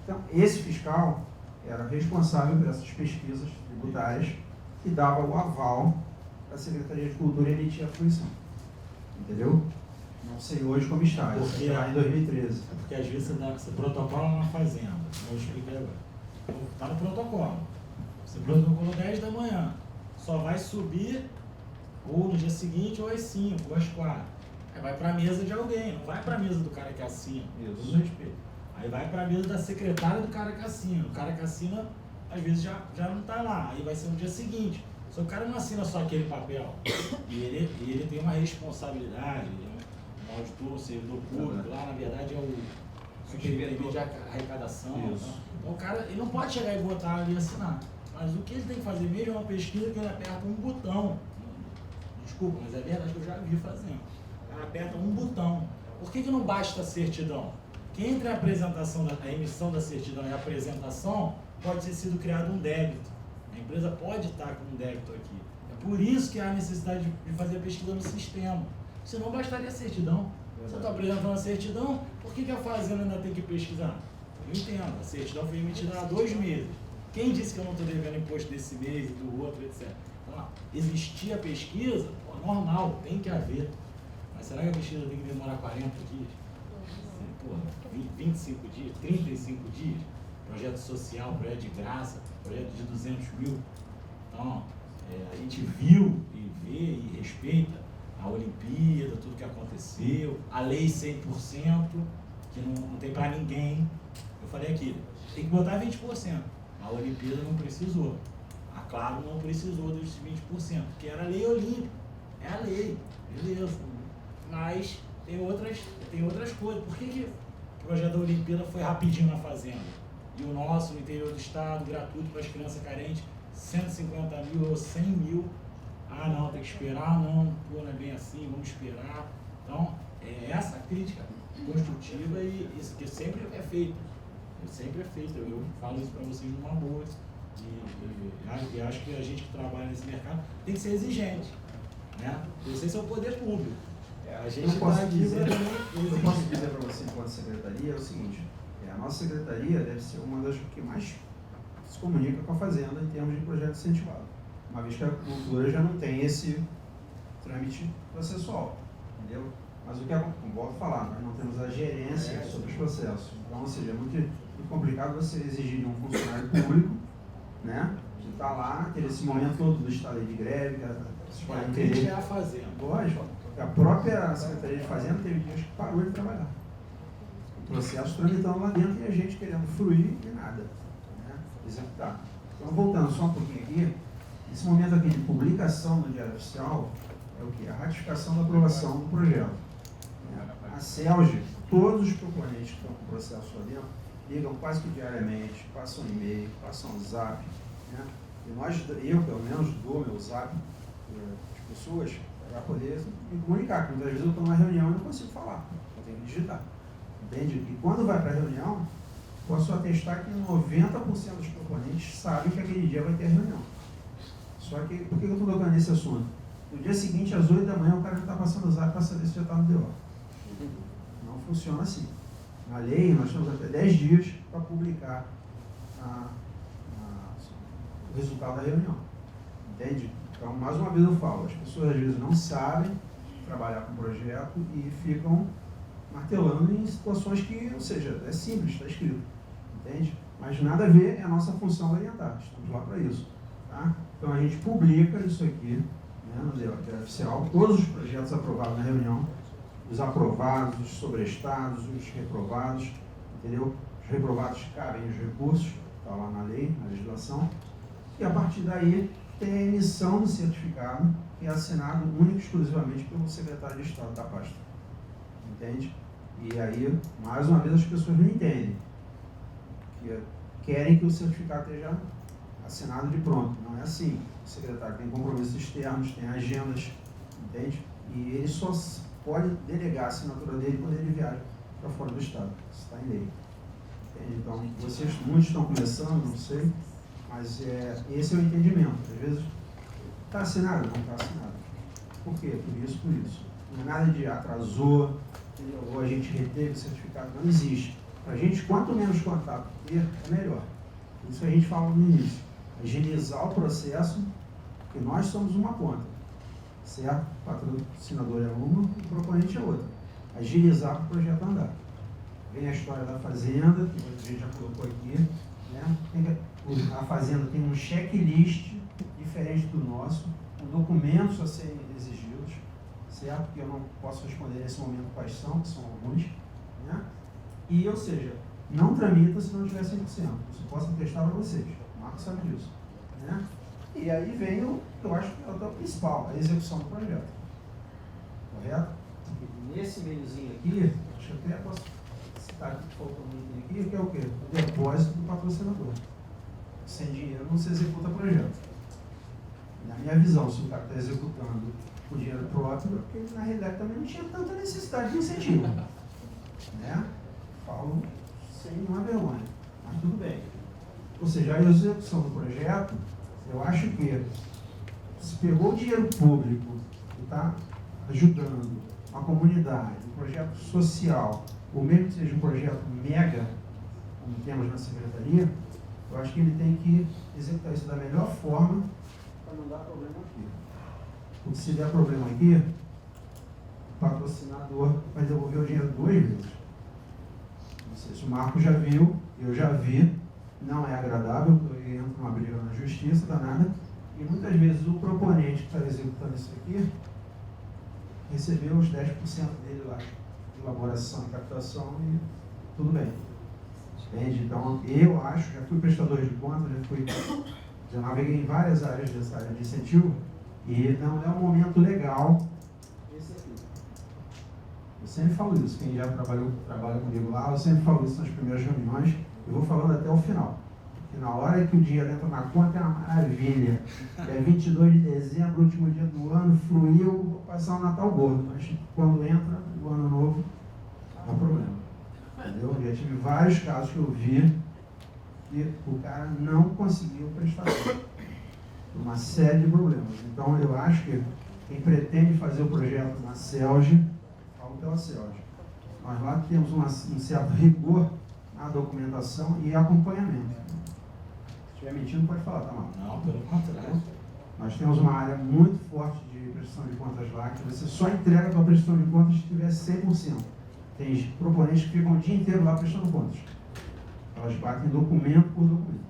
Então, esse fiscal era responsável por essas pesquisas tributárias que dava o aval para a Secretaria de Cultura emitir a fruição. Entendeu? Não sei hoje como está, isso está em 2013. Porque às vezes você protocola uma fazenda, eu expliquei agora. Está no protocolo. Você protocolou 10 da manhã, só vai subir ou no dia seguinte, ou às 5, ou às 4. Aí vai para a mesa de alguém, não vai para a mesa do cara que assina, com todo respeito. Aí vai para a mesa da secretária do cara que assina. O cara que assina, às vezes, já não está lá. Aí vai ser no dia seguinte. Só que o cara não assina só aquele papel. E ele tem uma responsabilidade, um auditor, um servidor público, lá na verdade é o superintendente de arrecadação. Então o cara ele não pode chegar e botar ali e assinar. Mas o que ele tem que fazer mesmo é uma pesquisa que ele aperta um botão. Desculpa, mas é verdade que eu já vi fazendo. O cara aperta um botão. Por que não basta a certidão? Que entre a apresentação, a emissão da certidão e a apresentação, pode ter sido criado um débito. A empresa pode estar com um débito aqui. É por isso que há a necessidade de fazer a pesquisa no sistema. Senão bastaria a certidão. Se eu estou apresentando a certidão, por que a Fazenda ainda tem que pesquisar? Eu entendo, a certidão foi emitida há 2 meses. Quem disse que eu não estou devendo imposto desse mês e do outro, etc. Então, existir a pesquisa, normal, tem que haver. Mas será que a pesquisa tem que demorar 40 dias? 25 dias, 35 dias? Projeto social, projeto de graça, projeto de 200 mil. Então, a gente viu e vê e respeita a Olimpíada, tudo que aconteceu, a lei 100%, que não tem para ninguém. Eu falei aqui, tem que botar 20%. A Olimpíada não precisou. A Claro não precisou dos 20%, porque era a lei olímpica. É a lei, beleza. Mas tem outras coisas. Por que o projeto da Olimpíada foi rapidinho na Fazenda? E o nosso, no interior do estado, gratuito para as crianças carentes, 150 mil ou 100 mil. Ah, não, tem que esperar, não é bem assim, vamos esperar. Então, é essa crítica construtiva e isso que sempre é feito. Eu falo isso para vocês numa boa. E acho que a gente que trabalha nesse mercado tem que ser exigente. Né? Esse é o poder público. A gente eu posso tá dizer para você, enquanto secretaria, é o seguinte: a nossa secretaria deve ser uma das que mais se comunica com a Fazenda em termos de projeto incentivado, uma vez que a cultura já não tem esse trâmite processual, entendeu? Mas o que como volto a falar, nós não temos a gerência sobre os processos. Então, ou seja, é muito complicado você exigir de um funcionário público, né, que está lá, ter esse momento todo do estado de greve, a gente é a Fazenda. Lógico, a própria Secretaria de Fazenda teve dias que parou de trabalhar. O processo tramitando lá dentro e a gente querendo fruir e nada, né, executar. Então, voltando só um pouquinho aqui, esse momento aqui de publicação no Diário Oficial é o que? A ratificação da aprovação do projeto. A CELG, todos os proponentes que estão com o processo lá dentro, ligam quase que diariamente, passam e-mail, passam zap, né? E eu, pelo menos, dou meu zap às pessoas para poder me comunicar, porque muitas vezes eu estou numa reunião e não consigo falar, eu tenho que digitar. Entende? E quando vai para a reunião, posso atestar que 90% dos proponentes sabem que aquele dia vai ter reunião. Só que, por que eu estou tocando nesse assunto? No dia seguinte, às 8 da manhã, o cara já está passando o zap para saber se já está no DO. Não funciona assim. Na lei, nós temos até 10 dias para publicar o resultado da reunião. Entende? Então, mais uma vez eu falo, as pessoas às vezes não sabem trabalhar com o projeto e ficam martelando em situações que, ou seja, é simples, está escrito. Entende? Mas nada a ver, é a nossa função orientar. Estamos lá para isso. Tá? Então, a gente publica isso aqui, né, no Diário Oficial, todos os projetos aprovados na reunião, os aprovados, os sobrestados, os reprovados, entendeu? Os reprovados cabem os recursos, está lá na lei, na legislação, e a partir daí tem a emissão do certificado, que é assinado único e exclusivamente pelo secretário de Estado da pasta. Entende? E aí, mais uma vez, as pessoas não entendem, que querem que o certificado esteja assinado de pronto. Não é assim. O secretário tem compromissos externos, tem agendas, entende? E ele só pode delegar a assinatura dele quando ele viaja para fora do estado. Isso está em lei. Entende? Então, muitos estão começando, não sei, mas esse é o entendimento. Às vezes, está assinado? Não está assinado. Por quê? Por isso. Não é nada de atrasou, ou a gente reteve o certificado. Não existe. Para a gente, quanto menos contato ter, é melhor. Isso a gente fala no início. Agilizar o processo, porque nós somos uma ponta. Certo? O patrocinador é uma, o proponente é outra. Agilizar para o projeto andar. Vem a história da fazenda, que a gente já colocou aqui. Né? A fazenda tem um checklist diferente do nosso, com documentos a serem exigidos, certo? Que eu não posso responder nesse momento quais são, que são alguns. Né? E, ou seja, não tramita se não tiver 100%. Isso posso testar para vocês. O Marcos sabe disso. Né? E aí vem eu acho que é o principal, a execução do projeto. Correto? E nesse meiozinho aqui, acho que até posso citar aqui que faltou um item aqui, que é o quê? O depósito do patrocinador. Sem dinheiro não se executa projeto. Na minha visão, se o cara está executando o dinheiro próprio, porque na realidade também não tinha tanta necessidade de incentivo. Né? Falo sem nenhuma vergonha, mas tudo bem. Ou seja, a execução do projeto, eu acho que se pegou o dinheiro público e está ajudando a comunidade, um projeto social, ou mesmo que seja um projeto mega, como temos na Secretaria, eu acho que ele tem que executar isso da melhor forma para não dar problema aqui. Porque se der problema aqui, o patrocinador vai devolver o dinheiro 2 vezes. Não sei se o Marco já viu, eu já vi, não é agradável, eu entro numa briga na justiça, danada, e muitas vezes o proponente que está executando isso aqui recebeu os 10% dele lá, de elaboração e captação, e tudo bem. Entende? Então, eu acho, já fui prestador de contas, já naveguei em várias áreas dessa área de incentivo, e não é um momento legal esse aqui. Eu sempre falo isso, quem já trabalha comigo lá, eu sempre falo isso nas primeiras reuniões, eu vou falando até o final. Porque na hora que o dinheiro entra na conta é uma maravilha. É 22 de dezembro, último dia do ano, fluiu, vou passar o Natal gordo. Mas quando entra o ano novo, dá problema. Entendeu? Já tive vários casos que eu vi que o cara não conseguiu prestar por uma série de problemas. Então eu acho que quem pretende fazer o projeto na CELG, falo pela CELG. Nós lá temos um certo rigor na documentação e acompanhamento. Se estiver mentindo, pode falar, tá, Marcos? Não, pelo contrário. Nós temos uma área muito forte de prestação de contas lá, que você só entrega a tua prestação de contas se tiver 100%. Tem proponentes que ficam o dia inteiro lá prestando contas. Elas batem documento por documento.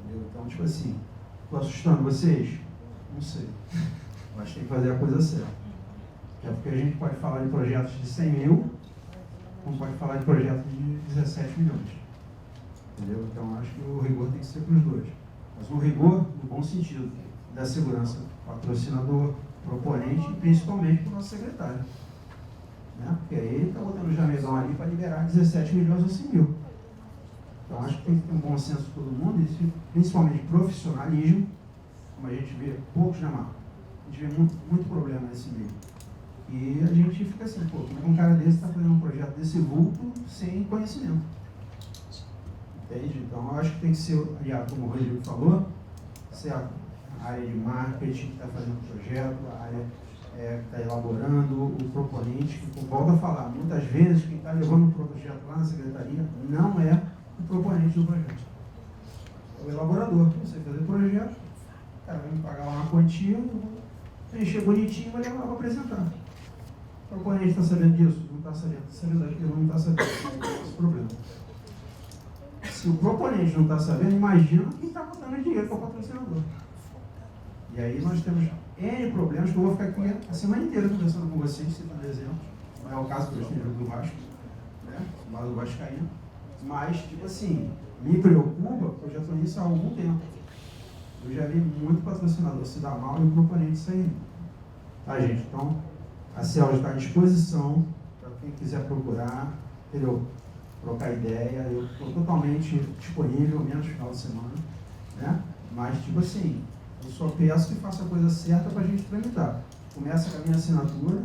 Entendeu? Então, tipo assim, estou assustando vocês? Não sei. Mas tem que fazer a coisa certa. É porque a gente pode falar de projetos de 100 mil, como pode falar de projetos de 17 milhões. Entendeu? Então, acho que o rigor tem que ser para os dois. Mas um rigor no bom sentido, da segurança, patrocinador, proponente e principalmente para o nosso secretário. Né? Porque aí ele está botando o jamegão ali para liberar 17 milhões ou 100 mil. Então, acho que tem que ter um bom senso de todo mundo, e principalmente profissionalismo, como a gente vê, poucos na mão. A gente vê muito problema nesse meio. E a gente fica assim, pô, como é que um cara desse está fazendo um projeto desse vulto sem conhecimento? Entende? Então, eu acho que tem que ser, aliado, como o Rodrigo falou, certo? A área de marketing que está fazendo o projeto, a área que está elaborando, o proponente, que volta a falar, muitas vezes quem está levando o projeto lá na secretaria não é o proponente do projeto. É o elaborador. Você fazer o projeto, o cara vai me pagar uma quantia, eu vou preencher bonitinho e vou levar para apresentar. O proponente está sabendo disso? Não está sabendo. Está sabendo daquilo? Não está sabendo. Esse é o problema. Se o proponente não está sabendo, imagina quem está botando dinheiro para o patrocinador. E aí nós temos N problemas que eu vou ficar aqui a semana inteira conversando com vocês, citando exemplos. Não é o caso que eu estou do Vasco, né? Lá do Vascaíno. Mas, tipo assim, me preocupa, porque eu já estou nisso há algum tempo. Eu já vi muito patrocinador se dar mal e o proponente sair. Tá, gente? Então, a CELG está à disposição para quem quiser procurar, entendeu? Trocar ideia. Eu estou totalmente disponível, menos final de semana. né? Mas, tipo assim, eu só peço que faça a coisa certa para a gente tramitar. Começa com a minha assinatura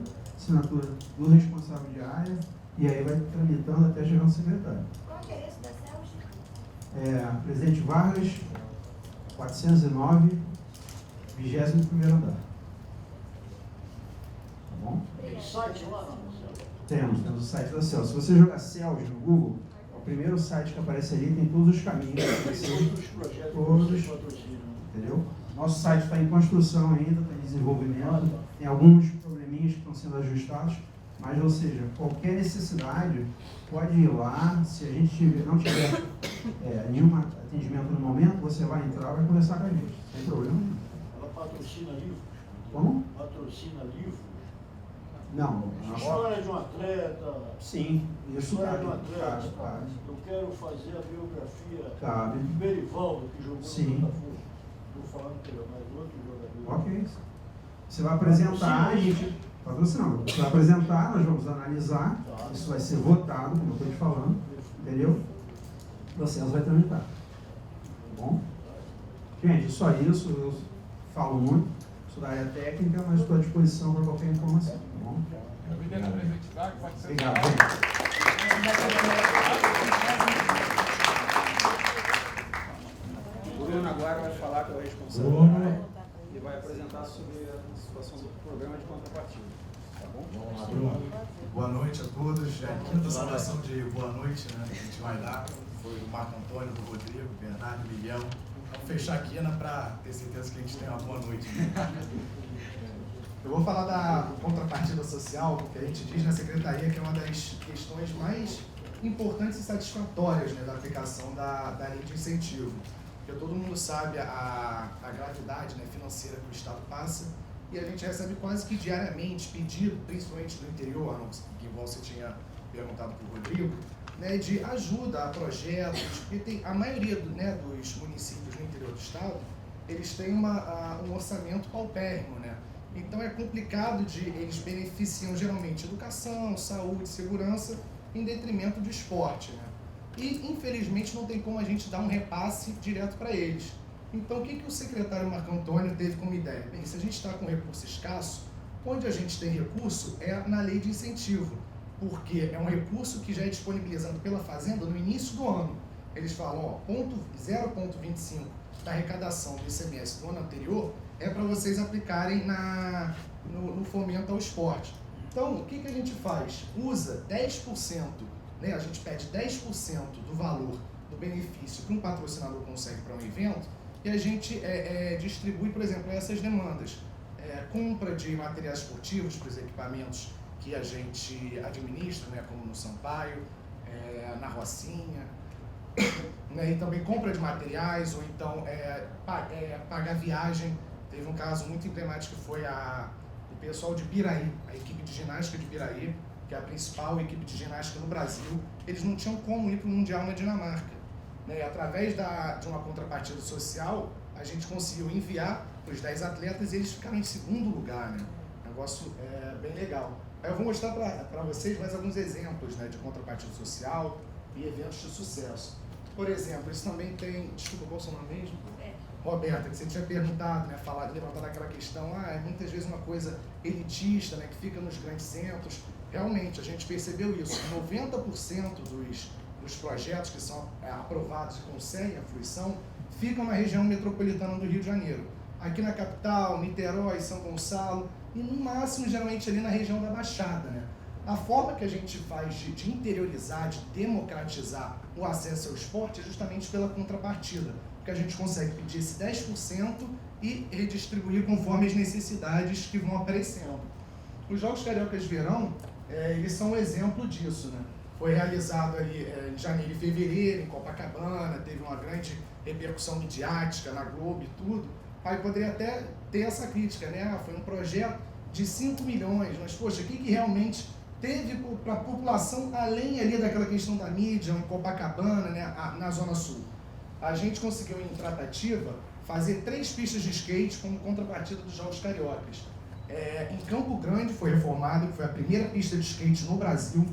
do responsável de área, e aí vai tramitando até chegar no secretário. Qual é o endereço da CELS? Presidente Vargas, 409, 21º andar. Tá bom? Site lá não. Temos o site da CELS. Se você jogar CELS no Google, é o primeiro site que aparece ali, tem todos os caminhos. Todos os projetos Todos. que vocês patrocinam. Entendeu? Nosso site está em construção ainda, está em desenvolvimento, tem alguns probleminhas que estão sendo ajustados, mas, ou seja, qualquer necessidade pode ir lá. Se a gente não tiver nenhum atendimento no momento, você vai entrar e vai conversar com a gente, sem problema nenhum. Ela patrocina livro? Como? Patrocina livro? Não. História de um atleta. Sim, isso História de um cabe. atleta. Eu quero fazer a biografia Cabe. de Berivaldo, que jogou Sim. no Botafogo. Estou falando que ele é mais outro jogador. Ok. Você vai apresentar, a gente patrocinando. Você vai apresentar, nós vamos analisar, isso vai ser votado, como eu estou te falando, entendeu? O processo vai tramitar. Tá bom? Gente, só isso, eu falo muito, sou da área técnica, mas estou à disposição para qualquer informação, tá bom? Obrigado, presidente Vargas, pode ser. Obrigado, gente. O Bruno agora vai falar com o responsável Bruno. da área e vai apresentar sobre a situação do programa de contrapartida. Tá bom? Vamos lá, Bruno. Boa noite a todos. A quinta saudação de boa noite, né? Que a gente vai dar. Foi o Marco Antônio, do Rodrigo, Bernardo, Miguel. Vamos fechar aqui, né? Para ter certeza que a gente tenha uma boa noite. Eu vou falar da contrapartida social, que a gente diz na secretaria que é uma das questões mais importantes e satisfatórias, né, da aplicação da lei de incentivo. Porque todo mundo sabe a gravidade, né, financeira que o Estado passa, e a gente recebe quase que diariamente pedido, principalmente do interior, que igual você tinha perguntado para o Rodrigo, né, de ajuda a projetos, porque a maioria dos municípios no interior do Estado, eles têm um orçamento paupérrimo, né? Então é complicado eles beneficiam geralmente educação, saúde, segurança, em detrimento do esporte, né? E infelizmente não tem como a gente dar um repasse direto para eles. Então o que o secretário Marco Antônio teve como ideia? Bem, se a gente está com recurso escasso, onde a gente tem recurso é na lei de incentivo, porque é um recurso que já é disponibilizado pela Fazenda no início do ano. Eles falam, 0,25 da arrecadação do ICMS do ano anterior é para vocês aplicarem no fomento ao esporte. Então, o que a gente faz? Usa 10%, né? A gente pede 10% do valor do benefício que um patrocinador consegue para um evento e a gente distribui, por exemplo, essas demandas. Compra de materiais esportivos para os equipamentos que a gente administra, né? Como no Sampaio, na Rocinha, né? E também compra de materiais ou então pagar viagem. Teve um caso muito emblemático que foi o pessoal de Biraí, a equipe de ginástica de Biraí, que é a principal equipe de ginástica no Brasil. Eles não tinham como ir para o Mundial na Dinamarca, né? E através de uma contrapartida social, a gente conseguiu enviar para os 10 atletas e eles ficaram em segundo lugar, né? Negócio bem legal. Aí eu vou mostrar para vocês mais alguns exemplos, né, de contrapartida social e eventos de sucesso. Por exemplo, isso também tem... Desculpa, qual é o seu nome mesmo? Roberta, que você tinha perguntado, né, levantado aquela questão, é muitas vezes uma coisa elitista, né, que fica nos grandes centros. Realmente, a gente percebeu isso. 90% dos projetos que são aprovados e conseguem a fruição ficam na região metropolitana do Rio de Janeiro. Aqui na capital, Niterói, São Gonçalo, e no máximo, geralmente, ali na região da Baixada, né? A forma que a gente faz de interiorizar, de democratizar o acesso ao esporte é justamente pela contrapartida, porque a gente consegue pedir esse 10% e redistribuir conforme as necessidades que vão aparecendo. Os Jogos Cariocas de Verão, eles são um exemplo disso, né? Foi realizado ali em janeiro e fevereiro, em Copacabana, teve uma grande repercussão midiática na Globo e tudo. Aí poderia até ter essa crítica, né? Foi um projeto de 5 milhões, mas poxa, o que realmente teve para a população, além ali daquela questão da mídia, em Copacabana, né, na Zona Sul? A gente conseguiu, em tratativa, fazer 3 pistas de skate como contrapartida dos Jogos Cariocas. Em Campo Grande foi reformado, que foi a primeira pista de skate no Brasil,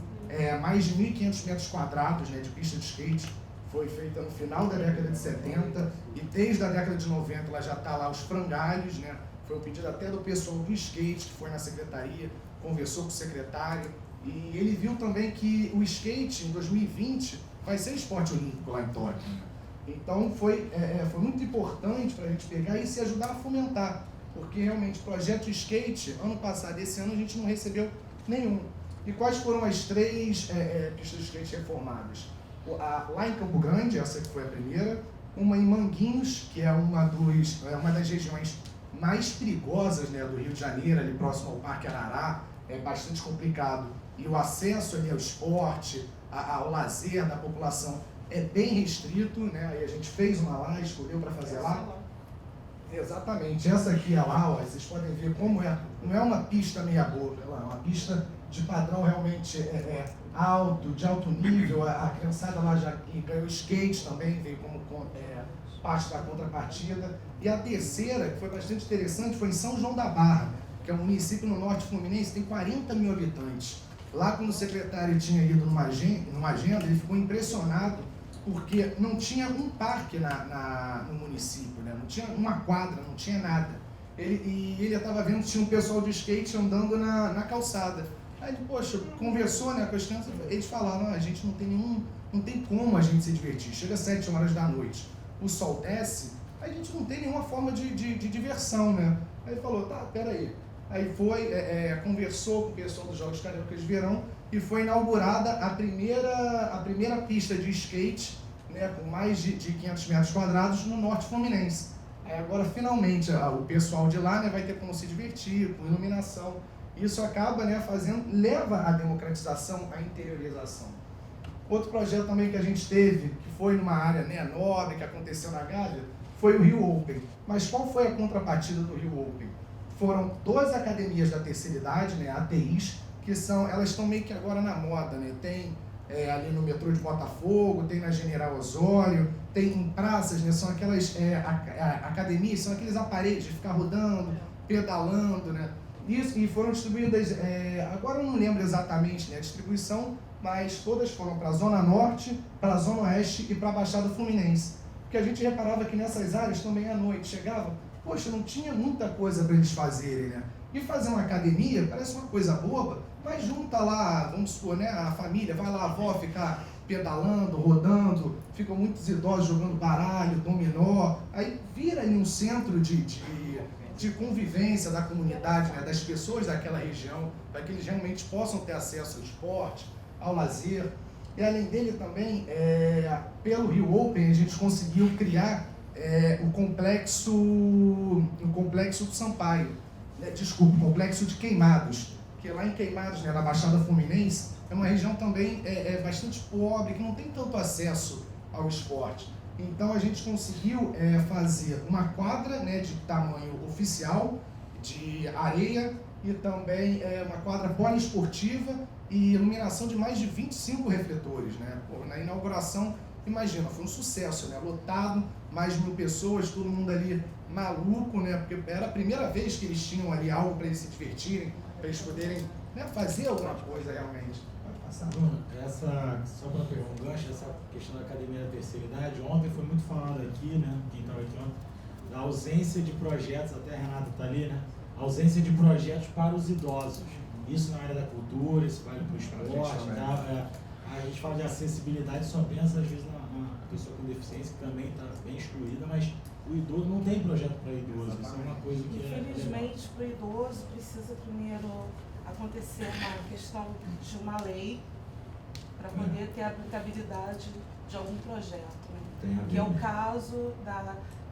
mais de 1.500 metros quadrados, né, de pista de skate, foi feita no final da década de 70 e desde a década de 90 ela já está lá, os frangalhos, né? Foi um pedido até do pessoal do skate, que foi na secretaria, conversou com o secretário, e ele viu também que o skate, em 2020, vai ser esporte olímpico lá em Tóquio, né? Então foi muito importante para a gente pegar isso e ajudar a fomentar, porque realmente projeto de skate, ano passado, esse ano a gente não recebeu nenhum. E quais foram as 3 pistas de skate reformadas? Lá em Campo Grande, essa que foi a primeira, uma em Manguinhos, que é uma das regiões mais perigosas, né, do Rio de Janeiro, ali próximo ao Parque Arará, é bastante complicado. E o acesso ali ao esporte, ao lazer da população é bem restrito, né? Aí a gente fez uma lá, escolheu para fazer lá. Exatamente, essa aqui é lá, ó, vocês podem ver como é, não é uma pista meia boca, é uma pista de padrão realmente alto, de alto nível. A criançada lá já ganhou skate também, veio como parte da contrapartida. E a terceira, que foi bastante interessante, foi em São João da Barra, que é um município no norte fluminense, tem 40 mil habitantes. Lá, quando o secretário tinha ido numa agenda, ele ficou impressionado porque não tinha um parque no município, né? Não tinha uma quadra, não tinha nada. Ele estava vendo que tinha um pessoal de skate andando na calçada. Aí ele, poxa, conversou, né, com as crianças, eles falaram, a gente não tem como a gente se divertir. Chega às 7 horas da noite, o sol desce, a gente não tem nenhuma forma de diversão, né? Aí ele falou, tá, peraí. Aí foi, conversou com o pessoal dos Jogos Cariocas de Verão e foi inaugurada a primeira pista de skate, né, com mais de 500 metros quadrados no norte fluminense. Aí agora, finalmente, o pessoal de lá, né, vai ter como se divertir, com iluminação. Isso acaba, né, leva à democratização, à interiorização. Outro projeto também que a gente teve, que foi numa área, né, nobre, que aconteceu na Gávea, foi o Rio Open. Mas qual foi a contrapartida do Rio Open? Foram 12 academias da terceira idade, né, ATIs, que elas estão meio que agora na moda, né? Tem ali no metrô de Botafogo, tem na General Osório, tem em praças, né? São aquelas academias, são aqueles aparelhos de ficar rodando, pedalando, né? Isso, e foram distribuídas, agora eu não lembro exatamente, né, a distribuição, mas todas foram para a Zona Norte, para a Zona Oeste e para a Baixada Fluminense. Porque a gente reparava que nessas áreas também à noite chegava, poxa, não tinha muita coisa para eles fazerem, né? E fazer uma academia parece uma coisa boba, mas junta lá, vamos supor, né, a família, vai lá a avó ficar pedalando, rodando, ficam muitos idosos jogando baralho, dominó, aí vira ali um centro de convivência da comunidade, né, das pessoas daquela região, para que eles realmente possam ter acesso ao esporte, ao lazer. E além dele também, pelo Rio Open, a gente conseguiu criar o complexo do Sampaio, né, desculpa, o complexo de Queimados, que lá em Queimados, né, na Baixada Fluminense, é uma região também bastante pobre, que não tem tanto acesso ao esporte. Então a gente conseguiu fazer uma quadra, né, de tamanho oficial, de areia, e também uma quadra poliesportiva e iluminação de mais de 25 refletores, né? Pô, na inauguração, imagina, foi um sucesso, né? Lotado, mais de 1000 pessoas, todo mundo ali maluco, né? Porque era a primeira vez que eles tinham ali algo para eles se divertirem, para eles poderem, né, fazer alguma coisa realmente. Pode passar. Bruno, só para pegar um gancho, essa questão da academia da terceira idade, ontem foi muito falado aqui, né? Quem estava aqui ontem, da ausência de projetos, até a Renata está ali, né? Ausência de projetos para os idosos. Isso na área da cultura, isso vale para o esporte, tá? A gente fala de acessibilidade, só pensa às vezes na pessoa com deficiência, que também está bem excluída, mas o idoso não tem projeto para idoso. Isso é uma coisa que infelizmente, para o idoso precisa primeiro acontecer uma questão de uma lei para poder ter a aplicabilidade de algum projeto, né? Que é o caso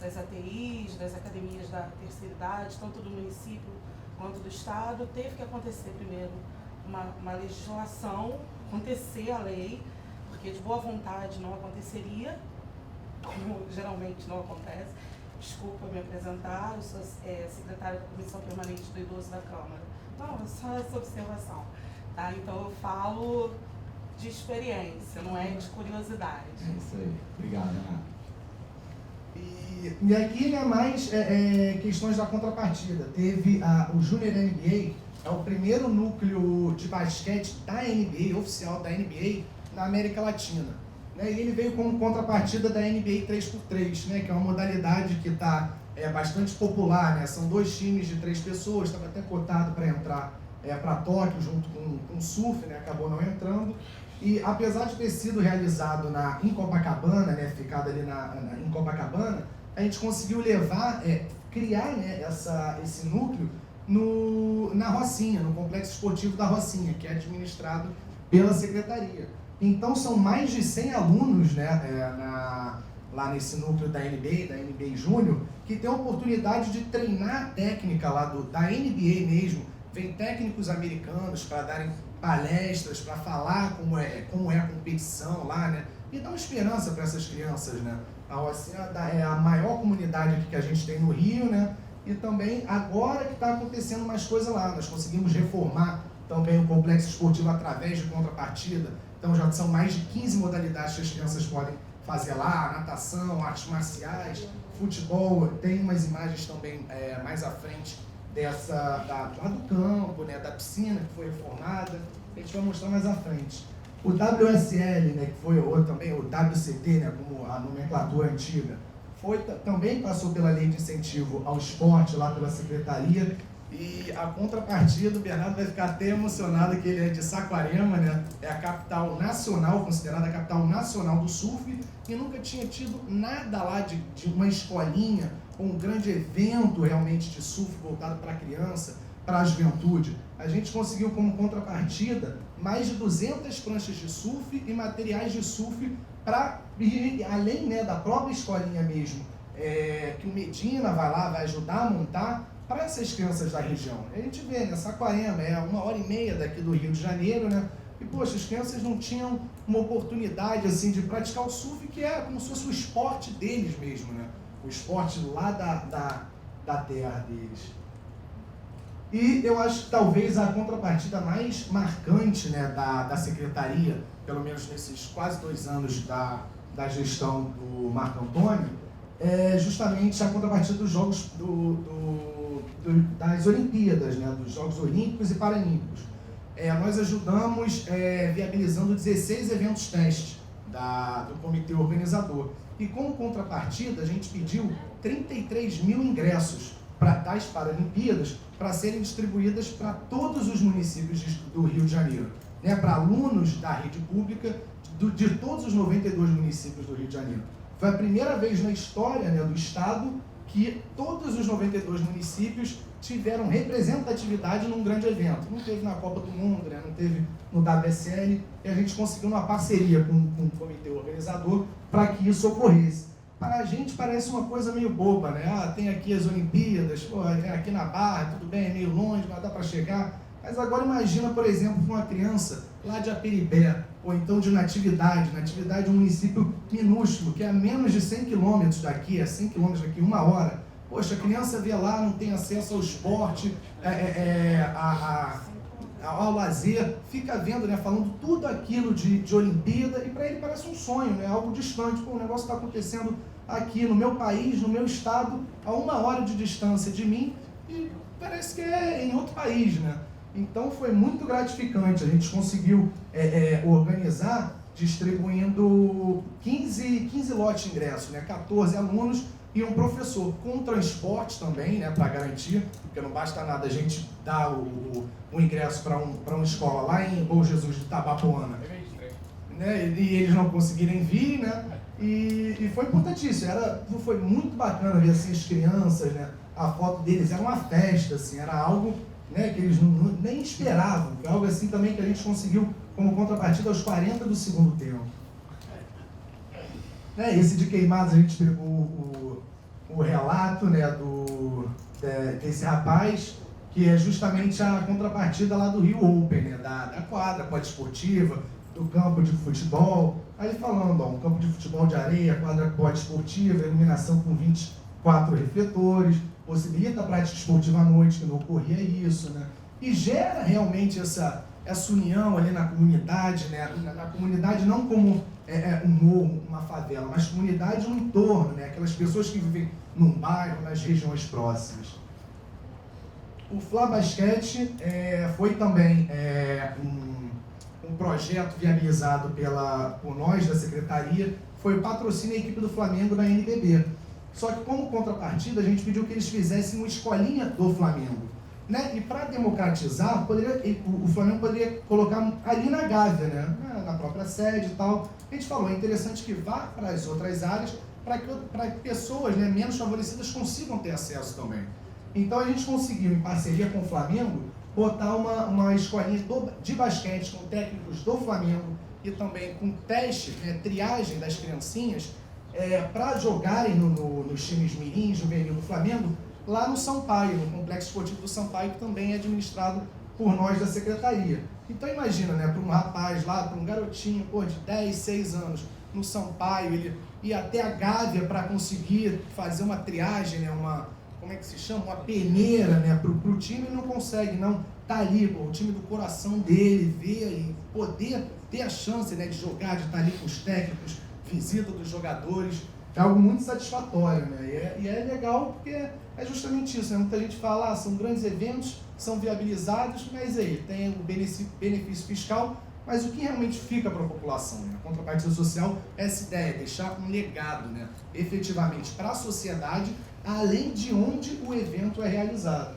das ATIs, das academias da terceira idade, tanto do município quanto do estado. Teve que acontecer primeiro uma legislação, acontecer a lei, porque de boa vontade não aconteceria, como geralmente não acontece. Desculpa me apresentar, eu sou secretária da Comissão Permanente do Idoso da Câmara. Não, é só essa observação, tá? Então eu falo de experiência, não é de curiosidade. É isso aí. Obrigado, Renato. E aqui, né, mais questões da contrapartida. Teve o Junior NBA, é o primeiro núcleo de basquete da NBA, oficial da NBA, na América Latina. né? E ele veio como contrapartida da NBA 3x3, né? Que é uma modalidade que está bastante popular, né? São 2 times de 3 pessoas, estava até cotado para entrar para Tóquio junto com o surf, né? Acabou não entrando. E apesar de ter sido realizado em Copacabana, né? Ficado ali em Copacabana, a gente conseguiu criar, né? Esse núcleo na Rocinha, no Complexo Esportivo da Rocinha, que é administrado pela Secretaria. Então são mais de 100 alunos, né, lá nesse núcleo da NBA Júnior, que tem a oportunidade de treinar a técnica lá da NBA mesmo. Vem técnicos americanos para darem palestras, para falar como é a competição lá, né, e dar uma esperança para essas crianças, né. A Rocinha é a maior comunidade aqui que a gente tem no Rio, né, e também agora que está acontecendo mais coisa lá. Nós conseguimos reformar também o complexo esportivo através de contrapartida. Então já são mais de 15 modalidades que as crianças podem fazer lá, natação, artes marciais, futebol. Tem umas imagens também mais à frente lá do campo, né, da piscina que foi reformada. A gente vai mostrar mais à frente. O WSL, né, que foi também o WCT, né, como a nomenclatura antiga, também passou pela lei de incentivo ao esporte lá pela Secretaria. E a contrapartida, o Bernardo vai ficar até emocionado, que ele é de Saquarema, né? É a capital nacional, considerada a capital nacional do surf, e nunca tinha tido nada lá de uma escolinha, ou um grande evento realmente de surf voltado para a criança, para a juventude. A gente conseguiu como contrapartida mais de 200 pranchas de surf e materiais de surf para além, né, da própria escolinha mesmo, que o Medina vai ajudar a montar para essas crianças da região. A gente vê, né, Saquarema é 1h30 daqui do Rio de Janeiro, né? E, poxa, as crianças não tinham uma oportunidade, assim, de praticar o surf, que é como se fosse o esporte deles mesmo, né? O esporte lá da terra deles. E eu acho que talvez a contrapartida mais marcante, né, da Secretaria, pelo menos nesses quase 2 anos da gestão do Marco Antônio, é justamente a contrapartida dos Jogos das Olimpíadas, né, dos Jogos Olímpicos e Paralímpicos. Nós ajudamos viabilizando 16 eventos teste do comitê organizador. E como contrapartida, a gente pediu 33 mil ingressos das Paralimpíadas para serem distribuídas para todos os municípios do Rio de Janeiro, né, para alunos da rede pública de todos os 92 municípios do Rio de Janeiro. Foi a primeira vez na história, né, do Estado que todos os 92 municípios tiveram representatividade num grande evento. Não teve na Copa do Mundo, né, não teve no WSL, e a gente conseguiu uma parceria com o comitê organizador para que isso ocorresse. Para a gente parece uma coisa meio boba, né? Tem aqui as Olimpíadas, aqui na Barra, tudo bem, é meio longe, mas dá para chegar. Mas agora imagina, por exemplo, uma criança lá de Aperibé, ou então de Natividade. Natividade é um município minúsculo, que é a menos de 100 quilômetros daqui, 100 quilômetros daqui, 1 hora. Poxa, a criança vê lá, não tem acesso ao esporte, ao lazer, fica vendo, né, falando tudo aquilo de Olimpíada, e para ele parece um sonho, né, algo distante. Pô, o negócio está acontecendo aqui no meu país, no meu estado, a 1 hora de distância de mim, e parece que é em outro país, né? Então foi muito gratificante. A gente conseguiu organizar distribuindo 15 lotes de ingressos, né, 14 alunos e um professor, com transporte também, né, para garantir, porque não basta nada a gente dar o ingresso para uma escola lá em Bom Jesus de Tabapuana, né, e eles não conseguirem vir, né, e foi importantíssimo. Foi muito bacana ver assim, as crianças, né, a foto deles era uma festa, assim, era algo, né, que eles nem esperavam, foi algo assim também que a gente conseguiu como contrapartida aos 40 do segundo tempo. Esse de Queimados a gente pegou o relato, né, desse rapaz, que é justamente a contrapartida lá do Rio Open, né, da quadra poliesportiva, do campo de futebol. Aí falando, um campo de futebol de areia, quadra poliesportiva, iluminação com 24 refletores, possibilita a prática esportiva à noite, que não ocorria isso, né, e gera realmente essa união ali na comunidade, né, na comunidade não como um morro, uma favela, mas comunidade no entorno, né, aquelas pessoas que vivem num bairro, nas regiões próximas. O Fla Basquete foi também um projeto viabilizado por nós, da Secretaria, foi o patrocínio da equipe do Flamengo na NBB. Só que, como contrapartida, a gente pediu que eles fizessem uma escolinha do Flamengo. Né? E para democratizar, o Flamengo poderia colocar ali na Gávea, né? Na própria sede e tal. A gente falou, é interessante que vá para as outras áreas, para que pessoas, né, menos favorecidas consigam ter acesso também. Então a gente conseguiu, em parceria com o Flamengo, botar uma escolinha de basquete com técnicos do Flamengo e também com teste, né, triagem das criancinhas, para jogarem nos times mirim, juvenil do Flamengo, lá no Sampaio, no Complexo Esportivo do Sampaio, que também é administrado por nós da Secretaria. Então imagina, né, para um rapaz lá, para um garotinho de 10, 6 anos, no Sampaio, ele ir até a Gávea para conseguir fazer uma triagem, né, como é que se chama? Uma peneira, né, para o time, ele não consegue, não. Tá ali, o time do coração dele, ver e poder ter a chance, né, de jogar, de estar ali com os técnicos, visita dos jogadores, é algo muito satisfatório, né? E é legal porque é justamente isso, né? Muita gente fala, são grandes eventos, são viabilizados, mas aí tem o benefício fiscal, mas o que realmente fica para a população, né? A contrapartida social é essa ideia, deixar um legado, né, efetivamente para a sociedade, além de onde o evento é realizado.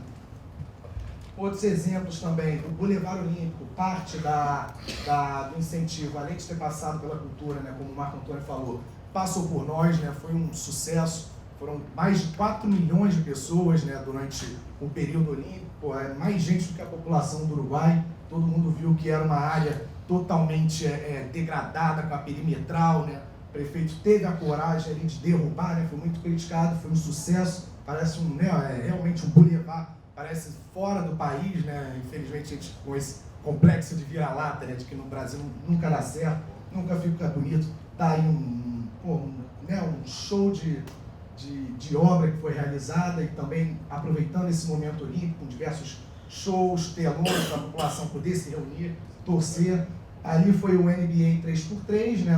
Outros exemplos também, do Boulevard Olímpico, parte do incentivo, além de ter passado pela cultura, né, como o Marco Antônio falou, passou por nós, né, foi um sucesso, foram mais de 4 milhões de pessoas, né, durante o período olímpico, mais gente do que a população do Uruguai, todo mundo viu que era uma área totalmente degradada, com a perimetral, né, o prefeito teve a coragem ali de derrubar, né, foi muito criticado, foi um sucesso, parece realmente um boulevard, parece fora do país, né, infelizmente a gente com esse complexo de vira-lata, né, de que no Brasil nunca dá certo, nunca fica bonito, tá aí um show de obra que foi realizada e também aproveitando esse momento olímpico, com diversos shows, telões para a população poder se reunir, torcer. Ali foi o NBA 3x3, né,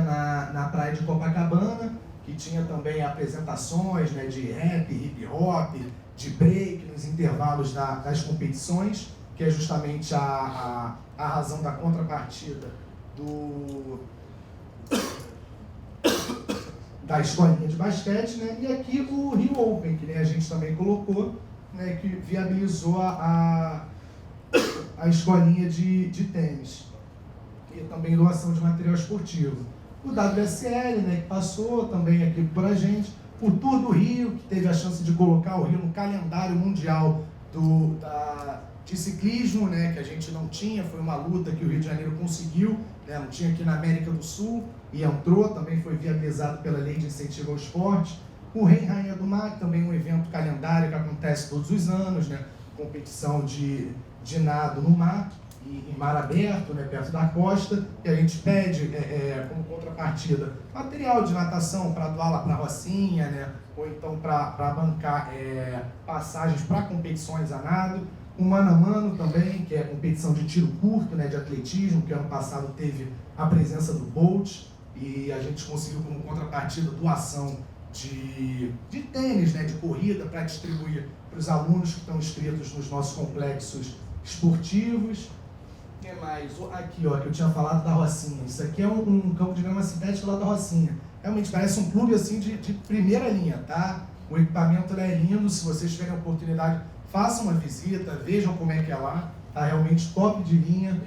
na praia de Copacabana, que tinha também apresentações, né, de rap, hip hop, de break nos intervalos das competições, que é justamente a razão da contrapartida da escolinha de basquete, né? E aqui o Rio Open, que, né, a gente também colocou, né, que viabilizou a escolinha de tênis e também doação de material esportivo. O WSL, né, que passou também aqui por a gente, o Tour do Rio, que teve a chance de colocar o Rio no calendário mundial de ciclismo, né, que a gente não tinha, foi uma luta que o Rio de Janeiro conseguiu, né, não tinha aqui na América do Sul, e entrou, também foi viabilizado pela Lei de Incentivo ao Esporte. O Rei e Rainha do Mar, também um evento calendário que acontece todos os anos, né, competição de nado no mar, em mar aberto, né, perto da costa, e a gente pede, como contrapartida, material de natação para doar lá para a Rocinha, né, ou então para bancar passagens para competições a nado. O Mano a Mano também, que é a competição de tiro curto, né, de atletismo, que ano passado teve a presença do Bolt, e a gente conseguiu como contrapartida doação de tênis, né, de corrida, para distribuir para os alunos que estão inscritos nos nossos complexos esportivos. O que mais? Aqui, ó, que eu tinha falado da Rocinha. Isso aqui é um campo de grama sintética lá da Rocinha. Realmente parece um clube assim de primeira linha, tá? O equipamento é lindo, se vocês tiverem a oportunidade, façam uma visita, vejam como é que é lá. Tá realmente top de linha,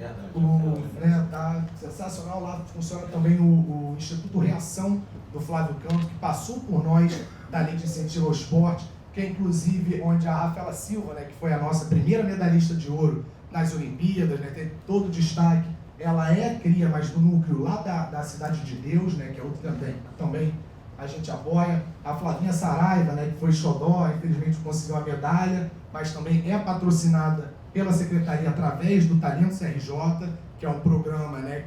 tá sensacional. Lá funciona também o Instituto Reação do Flávio Canto, que passou por nós da Lei de Incentivo ao Esporte, que é inclusive onde a Rafaela Silva, né, que foi a nossa primeira medalhista de ouro nas Olimpíadas, né, tem todo o destaque, ela cria, mas do núcleo lá da Cidade de Deus, né, que é outro também a gente apoia. A Flavinha Saraiva, né, que foi xodó, infelizmente conseguiu a medalha, mas também é patrocinada pela Secretaria através do Talento CRJ, que é um programa, né,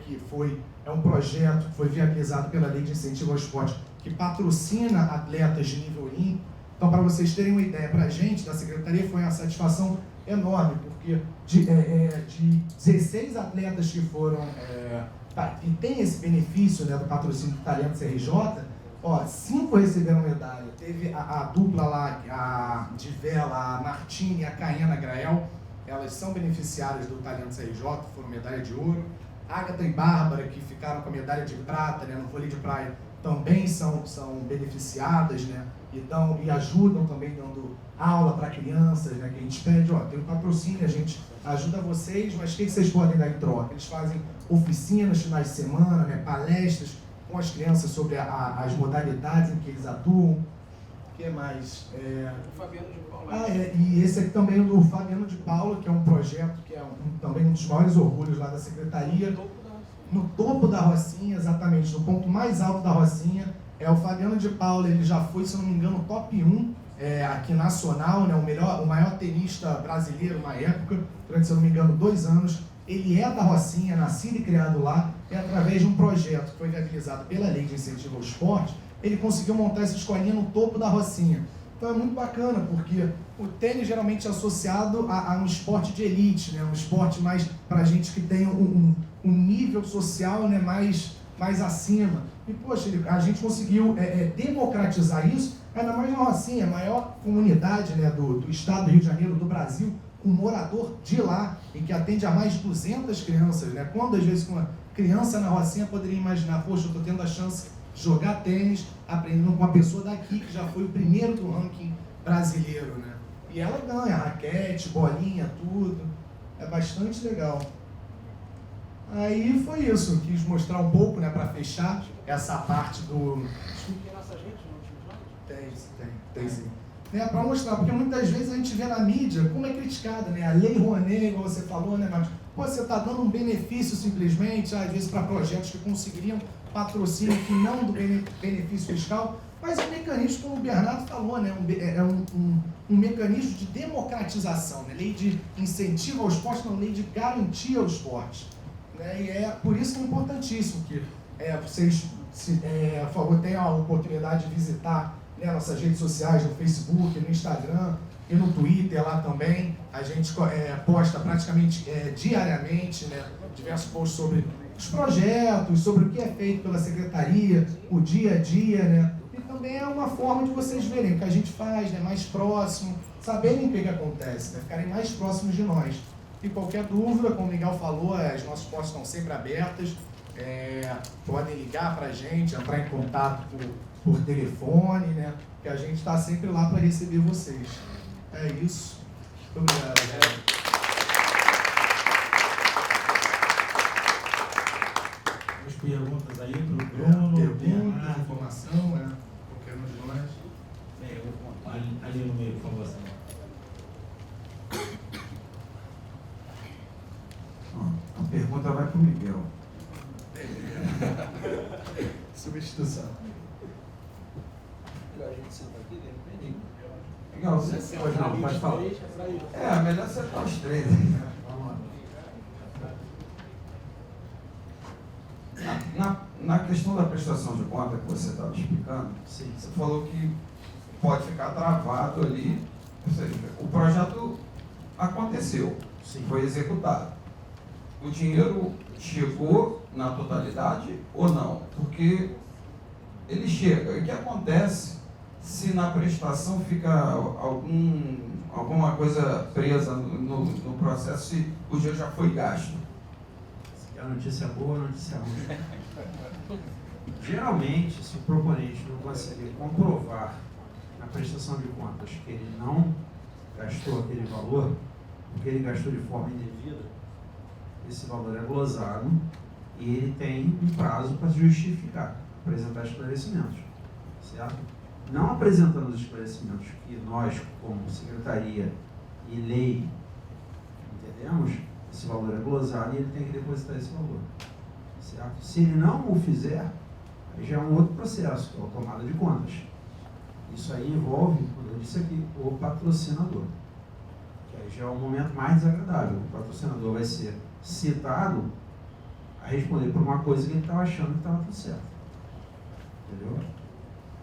é um projeto que foi viabilizado pela Lei de Incentivo ao Esporte, que patrocina atletas de nível olímpico. Então, para vocês terem uma ideia, para a gente, da Secretaria, foi uma satisfação enorme, porque de 16 atletas que foram, que tem esse benefício, né, do patrocínio do Talento CRJ, 5 receberam medalha. Teve a dupla lá, a de vela, a Martine e a Caena Grael, elas são beneficiárias do Talento CRJ, foram medalha de ouro. Agatha e Bárbara, que ficaram com a medalha de prata, né, no vôlei de praia, também são beneficiadas, né, e ajudam também dando aula para crianças, né, que a gente pede, ó, tem um patrocínio, a gente ajuda vocês, mas o que vocês podem dar em troca? Eles fazem oficinas, finais de semana, né, palestras com as crianças sobre as modalidades em que eles atuam. O que mais? O Fabiano de Paula. E esse aqui também é do Fabiano de Paula, que é um projeto que é também um dos maiores orgulhos lá da Secretaria. No topo da Rocinha, exatamente, no ponto mais alto da Rocinha, é o Fabiano de Paula. Ele já foi, se não me engano, top 1 aqui nacional, né, o maior tenista brasileiro na época, durante, se não me engano, 2 anos. Ele é da Rocinha, nascido e criado lá, e através de um projeto que foi viabilizado pela Lei de Incentivo ao Esporte, ele conseguiu montar essa escolinha no topo da Rocinha. Então é muito bacana, porque o tênis geralmente é associado a um esporte de elite, né? Um esporte mais para gente que tem um nível social, né? mais acima. E, poxa, a gente conseguiu democratizar isso, ainda mais na Rocinha, a maior comunidade, né, do estado do Rio de Janeiro, do Brasil, um morador de lá, e que atende a mais de 200 crianças, né? Quando, às vezes, uma criança na Rocinha poderia imaginar, poxa, eu estou tendo a chance de jogar tênis, aprendendo com uma pessoa daqui, que já foi o primeiro do ranking brasileiro, né? E ela ganha raquete, bolinha, tudo. É bastante legal. Aí foi isso, eu quis mostrar um pouco, né, para fechar essa parte do... Tem nossa gente no time de hoje? Tem sim. Para mostrar, porque muitas vezes a gente vê na mídia como é criticada, né? A Lei Rouanet, igual você falou, né, Marcos? Pô, você está dando um benefício simplesmente, às vezes para projetos que conseguiriam patrocínio que não do benefício fiscal, mas é um mecanismo, como o Bernardo falou, né? Um mecanismo de democratização, né? Lei de incentivo ao esporte, não lei de garantia ao esporte. Né? E é por isso que é importantíssimo que vocês, por favor, tenham a oportunidade de visitar, né, nossas redes sociais, no Facebook, no Instagram e no Twitter lá também. A gente posta praticamente diariamente, né, diversos posts sobre os projetos, sobre o que é feito pela Secretaria, o dia a dia, né? E também é uma forma de vocês verem o que a gente faz, né, mais próximo, saberem o que acontece, né, ficarem mais próximos de nós. E qualquer dúvida, como o Miguel falou, as nossas portas estão sempre abertas, podem ligar para a gente, entrar em contato por telefone, né? Que a gente está sempre lá para receber vocês. É isso. Muito obrigado, galera. As perguntas aí para o Bruno, perguntas, informação, qualquer um de nós. Ali no meio, por favor. A pergunta vai para o Miguel. Substituição. A gente senta aqui, de repente. Miguel, você pode falar. Melhor sentar os três. Vamos lá. Na questão da prestação de conta que você estava explicando, sim, você falou que pode ficar travado ali. Ou seja, o projeto aconteceu, sim, foi executado. O dinheiro chegou na totalidade ou não? Porque ele chega. E o que acontece se na prestação fica alguma coisa presa no processo e o dinheiro já foi gasto? A notícia boa ou a notícia ruim? Geralmente, se o proponente não conseguir comprovar na prestação de contas que ele não gastou aquele valor, porque ele gastou de forma indevida, esse valor é glosado e ele tem um prazo para justificar, apresentar esclarecimentos, certo? Não apresentando os esclarecimentos que nós, como secretaria e lei, entendemos, esse valor é glosado e ele tem que depositar esse valor, certo? Se ele não o fizer, aí já é um outro processo, que é a tomada de contas. Isso aí envolve, como eu disse aqui, o patrocinador, que aí já é o momento mais desagradável. O patrocinador vai ser citado a responder por uma coisa que ele estava achando que estava tudo certo. Entendeu?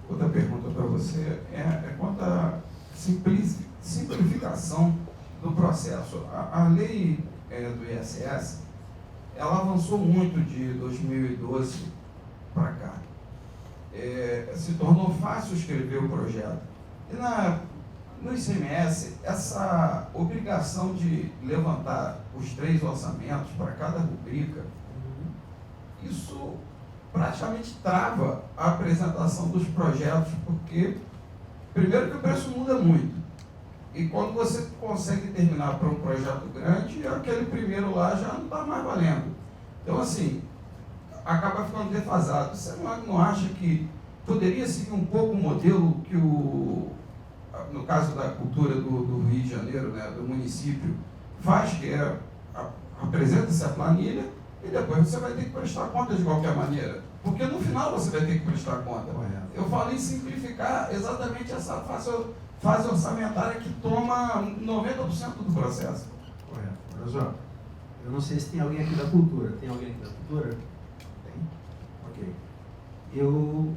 Outra pergunta para você é quanto à simplificação do processo. A lei do ISS, ela avançou muito de 2012 para cá. Se tornou fácil escrever o projeto. E no ICMS, essa obrigação de levantar os 3 orçamentos para cada rubrica, isso praticamente trava a apresentação dos projetos, porque, primeiro, que o preço muda muito. E quando você consegue terminar para um projeto grande, aquele primeiro lá já não está mais valendo. Então, assim, acaba ficando defasado. Você não acha que poderia seguir um pouco o modelo que no caso da cultura do Rio de Janeiro, né, do município, faz, que é apresenta-se a planilha e depois você vai ter que prestar conta de qualquer maneira. Porque no final você vai ter que prestar conta. Eu falei em simplificar exatamente essa fase orçamentária que toma 90% do processo. Correto. Olha só, eu não sei se tem alguém aqui da cultura. Tem alguém aqui da cultura? Tem? Ok. Eu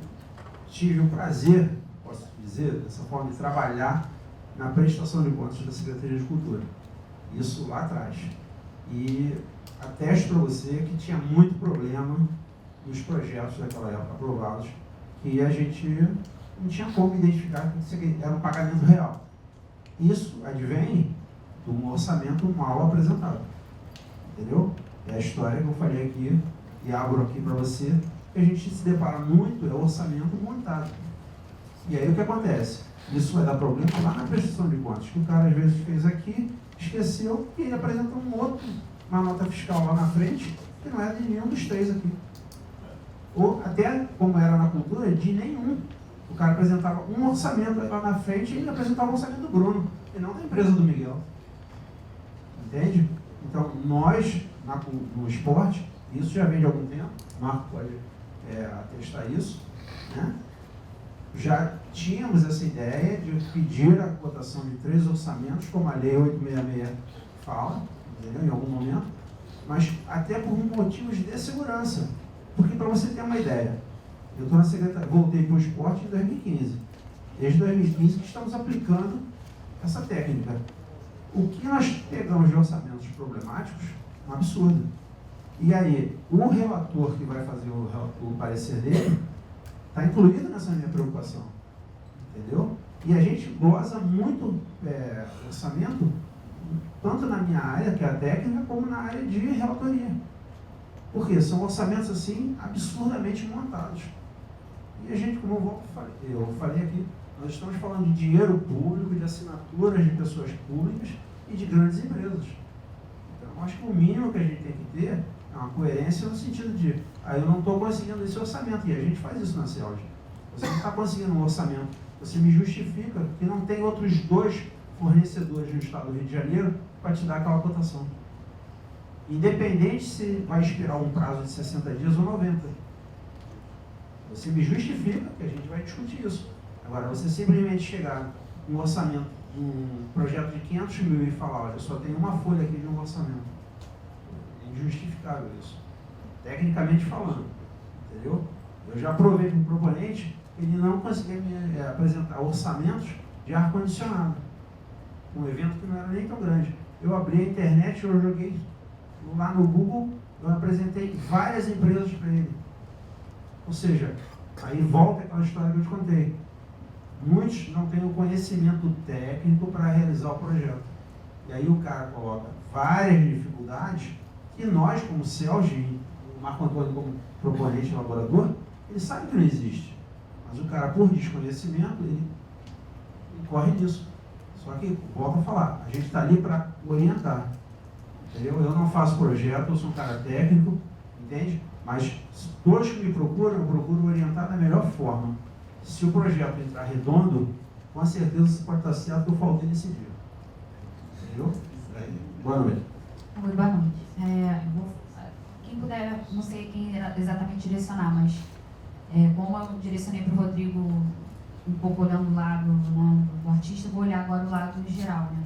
tive o prazer, posso dizer, dessa forma de trabalhar na prestação de contas da Secretaria de Cultura. Isso lá atrás. E atesto para você que tinha muito problema nos projetos daquela época aprovados, que a gente não tinha como identificar que era um pagamento real. Isso advém de um orçamento mal apresentado. Entendeu? É a história que eu falei aqui e abro aqui para você, que a gente se depara muito, é o orçamento montado. E aí o que acontece? Isso vai dar problema lá na prestação de contas, que o cara às vezes fez aqui, esqueceu e ele apresenta uma nota fiscal lá na frente, que não é de nenhum dos três aqui. Ou até, como era na cultura, de nenhum. O cara apresentava um orçamento lá na frente e ele apresentava o orçamento do Bruno, e não da empresa do Miguel. Entende? Então, nós, no esporte, isso já vem de algum tempo, o Marco pode atestar isso, né? Já tínhamos essa ideia de pedir a cotação de 3 orçamentos, como a Lei 866 fala, entendeu? Em algum momento, mas até por motivos de segurança. Porque, para você ter uma ideia, eu estou na secretaria, voltei para o esporte em 2015. Desde 2015 que estamos aplicando essa técnica. O que nós pegamos de orçamentos problemáticos é um absurdo. E aí, o relator que vai fazer o parecer dele está incluído nessa minha preocupação. Entendeu? E a gente goza muito orçamento, tanto na minha área, que é a técnica, como na área de relatoria. Porque são orçamentos assim absurdamente montados. E a gente, como eu falei aqui, nós estamos falando de dinheiro público, de assinaturas de pessoas públicas e de grandes empresas. Então, acho que o mínimo que a gente tem que ter é uma coerência no sentido de, eu não estou conseguindo esse orçamento, e a gente faz isso na CELG. Você não está conseguindo um orçamento, você me justifica que não tem outros 2 fornecedores no estado do Rio de Janeiro para te dar aquela cotação. Independente se vai esperar um prazo de 60 dias ou 90. Você me justifica que a gente vai discutir isso. Agora, você simplesmente chegar com um orçamento, um projeto de 500 mil e falar, olha, só tem uma folha aqui de um orçamento. É injustificável isso. Tecnicamente falando. Entendeu? Eu já provei para o proponente que ele não conseguia me apresentar orçamentos de ar-condicionado. Um evento que não era nem tão grande. Eu abri a internet, eu joguei lá no Google, eu apresentei várias empresas para ele. Ou seja, aí volta aquela história que eu te contei. Muitos não têm o conhecimento técnico para realizar o projeto. E aí o cara coloca várias dificuldades que nós, como CELG, o Marco Antônio como proponente elaborador, ele sabe que não existe. Mas o cara, por desconhecimento, ele corre nisso. Só que, volto a falar, a gente está ali para orientar. Entendeu? Eu não faço projeto, eu sou um cara técnico, entende? Mas todos que me procuram, eu procuro orientar da melhor forma. Se o projeto entrar redondo, com certeza você pode estar certo que eu faltei nesse dia. Entendeu? Boa noite. Oi, boa noite. Quem puder, não sei quem exatamente direcionar, mas como eu direcionei para o Rodrigo um pouco olhando o lado, né, do artista, vou olhar agora o lado geral, né?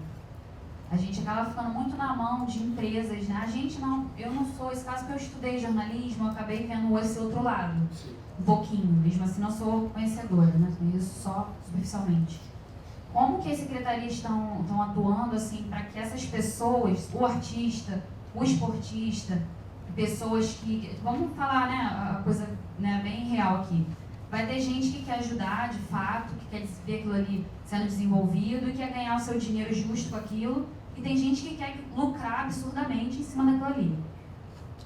A gente acaba ficando muito na mão de empresas, né? A gente não, eu não sou esse caso, porque eu estudei jornalismo, eu acabei vendo esse outro lado, um pouquinho, mesmo assim não sou conhecedora, né? Conheço só superficialmente. Como que as secretarias estão atuando assim para que essas pessoas, o artista, o esportista, pessoas que, vamos falar, né, a coisa, né, bem real aqui, vai ter gente que quer ajudar de fato, que quer ver aquilo ali sendo desenvolvido e quer ganhar o seu dinheiro justo com aquilo, e tem gente que quer lucrar absurdamente em cima daquilo ali.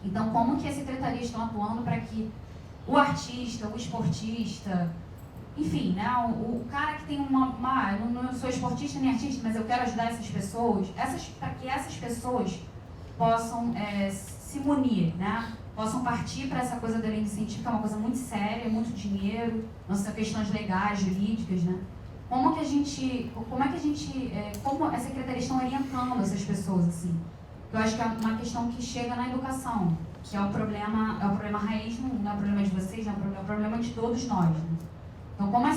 Então, como que as secretarias estão atuando para que o artista, o esportista, enfim, né, o cara que tem eu não sou esportista nem artista, mas eu quero ajudar essas pessoas, para que essas pessoas possam se munir, né, possam partir para essa coisa da lei de incentivo, que é uma coisa muito séria, muito dinheiro, nossas questões legais, jurídicas, né? Como a secretaria está orientando essas pessoas, assim? Eu acho que é uma questão que chega na educação, que é o problema raiz, não é o problema de vocês, é o problema de todos nós, né? Então, como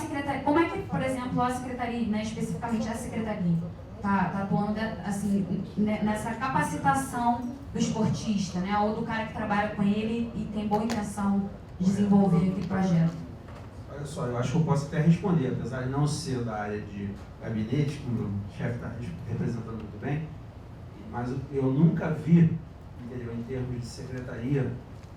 é que, por exemplo, a secretaria, né, especificamente a secretaria, está atuando assim, nessa capacitação do esportista, né, ou do cara que trabalha com ele e tem boa intenção de desenvolver aquele projeto? Olha só, eu acho que eu posso até responder, apesar de não ser da área de gabinete, como o chefe está representando muito bem, mas eu nunca vi, entendeu, em termos de secretaria,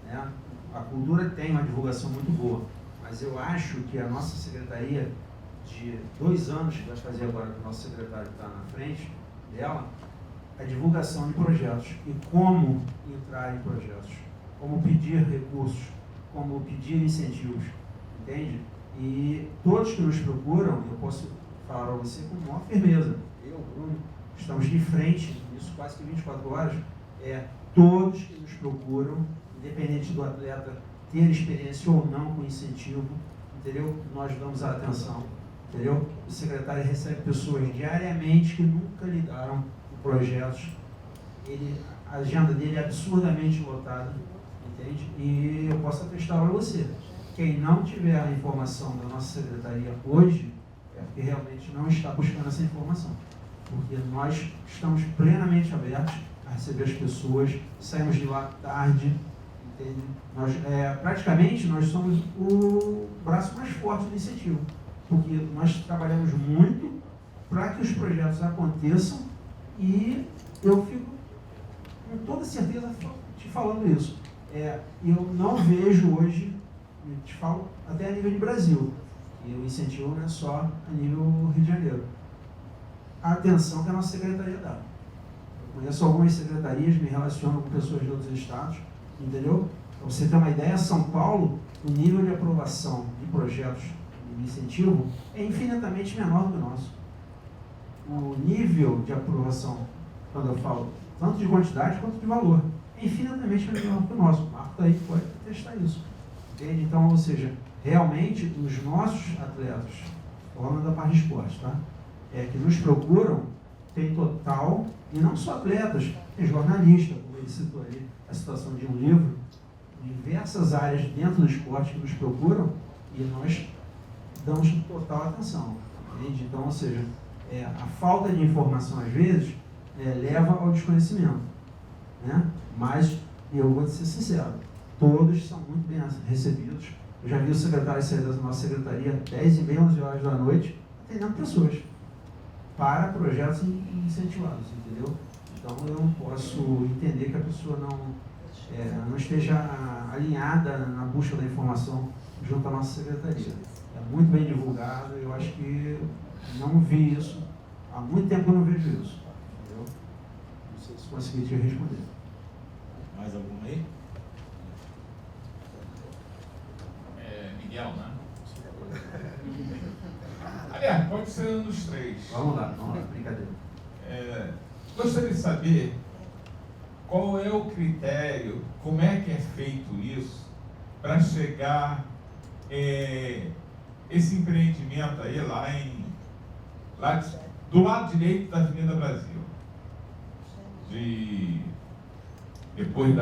né, a cultura tem uma divulgação muito boa, mas eu acho que a nossa secretaria, de 2 anos que vai fazer agora, que o nosso secretário está na frente dela, a divulgação de projetos e como entrar em projetos, como pedir recursos, como pedir incentivos, entende? E todos que nos procuram, eu posso falar para você com maior firmeza, eu, Bruno, estamos de frente, isso quase que 24 horas, todos que nos procuram, independente do atleta ter experiência ou não com incentivo, entendeu? Nós damos a atenção, entendeu? O secretário recebe pessoas diariamente que nunca lidaram com projetos, a agenda dele é absurdamente lotada, entende? E eu posso atestar para você, quem não tiver a informação da nossa secretaria hoje, é porque realmente não está buscando essa informação, porque nós estamos plenamente abertos a receber as pessoas, saímos de lá tarde, entende? Praticamente nós somos o braço mais forte do incentivo, porque nós trabalhamos muito para que os projetos aconteçam e eu fico com toda certeza te falando isso. Eu não vejo hoje, te falo até a nível de Brasil, e o incentivo não é só a nível Rio de Janeiro, a atenção que a nossa secretaria dá. Eu conheço algumas secretarias, me relaciono com pessoas de outros estados, entendeu? Para você ter uma ideia, São Paulo, o nível de aprovação de projetos de incentivo é infinitamente menor do que o nosso. O nível de aprovação, quando eu falo, tanto de quantidade quanto de valor, é infinitamente menor do que o nosso. O Marco está aí, pode testar isso. Entende? Então, ou seja, realmente, os nossos atletas, falando da parte de esporte, tá? Que nos procuram, tem total, e não só atletas, tem jornalistas, como ele citou ali, a situação de um livro, diversas áreas dentro do esporte que nos procuram e nós damos total atenção, entende? Então, ou seja, a falta de informação às vezes leva ao desconhecimento, né? Mas eu vou ser sincero, todos são muito bem recebidos. Eu já vi o secretário sair da nossa secretaria 10h30, 11 horas da noite, atendendo pessoas para projetos incentivados, entendeu? Então eu não posso entender que a pessoa não esteja alinhada na busca da informação junto à nossa secretaria. É muito bem divulgado, eu acho que não vi isso, há muito tempo eu não vejo isso, entendeu? Não sei se consegui te responder. Mais alguma aí? Miguel, né? Aliás, pode ser um dos 3. Vamos lá, brincadeira. Gostaria de saber qual é o critério, como é que é feito isso para chegar esse empreendimento aí do lado direito da Avenida Brasil, depois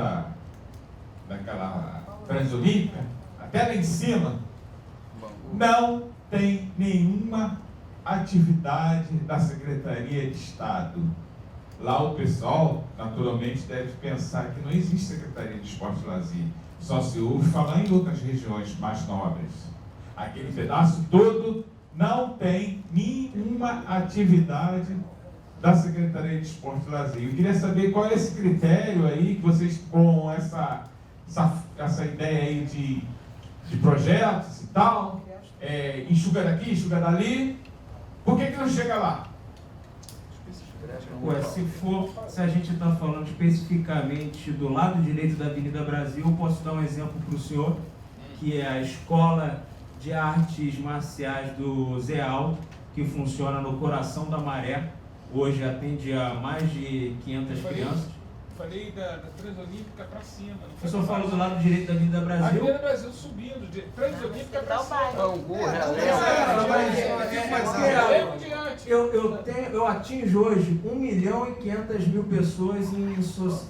daquela Transolímpica, até lá em cima, não tem nenhuma atividade da Secretaria de Estado. Lá o pessoal, naturalmente, deve pensar que não existe Secretaria de Esporte e Lazer. Só se ouve falar em outras regiões mais nobres. Aquele pedaço todo não tem nenhuma atividade da Secretaria de Esporte e Lazer. Eu queria saber qual é esse critério aí, que vocês, com essa ideia aí de projetos e tal, enxuga daqui, enxuga dali, por que não chega lá? Ué, se a gente está falando especificamente do lado direito da Avenida Brasil, eu posso dar um exemplo para o senhor, que é a Escola de Artes Marciais do Zé Alto, que funciona no coração da Maré. Hoje atende a mais de 500 crianças. Falei da Transolímpica para cima. O senhor falou do lado direito da Avenida Brasil? Avenida Brasil subindo, de Transolímpica para cima. Eu atingo hoje 1.500.000 pessoas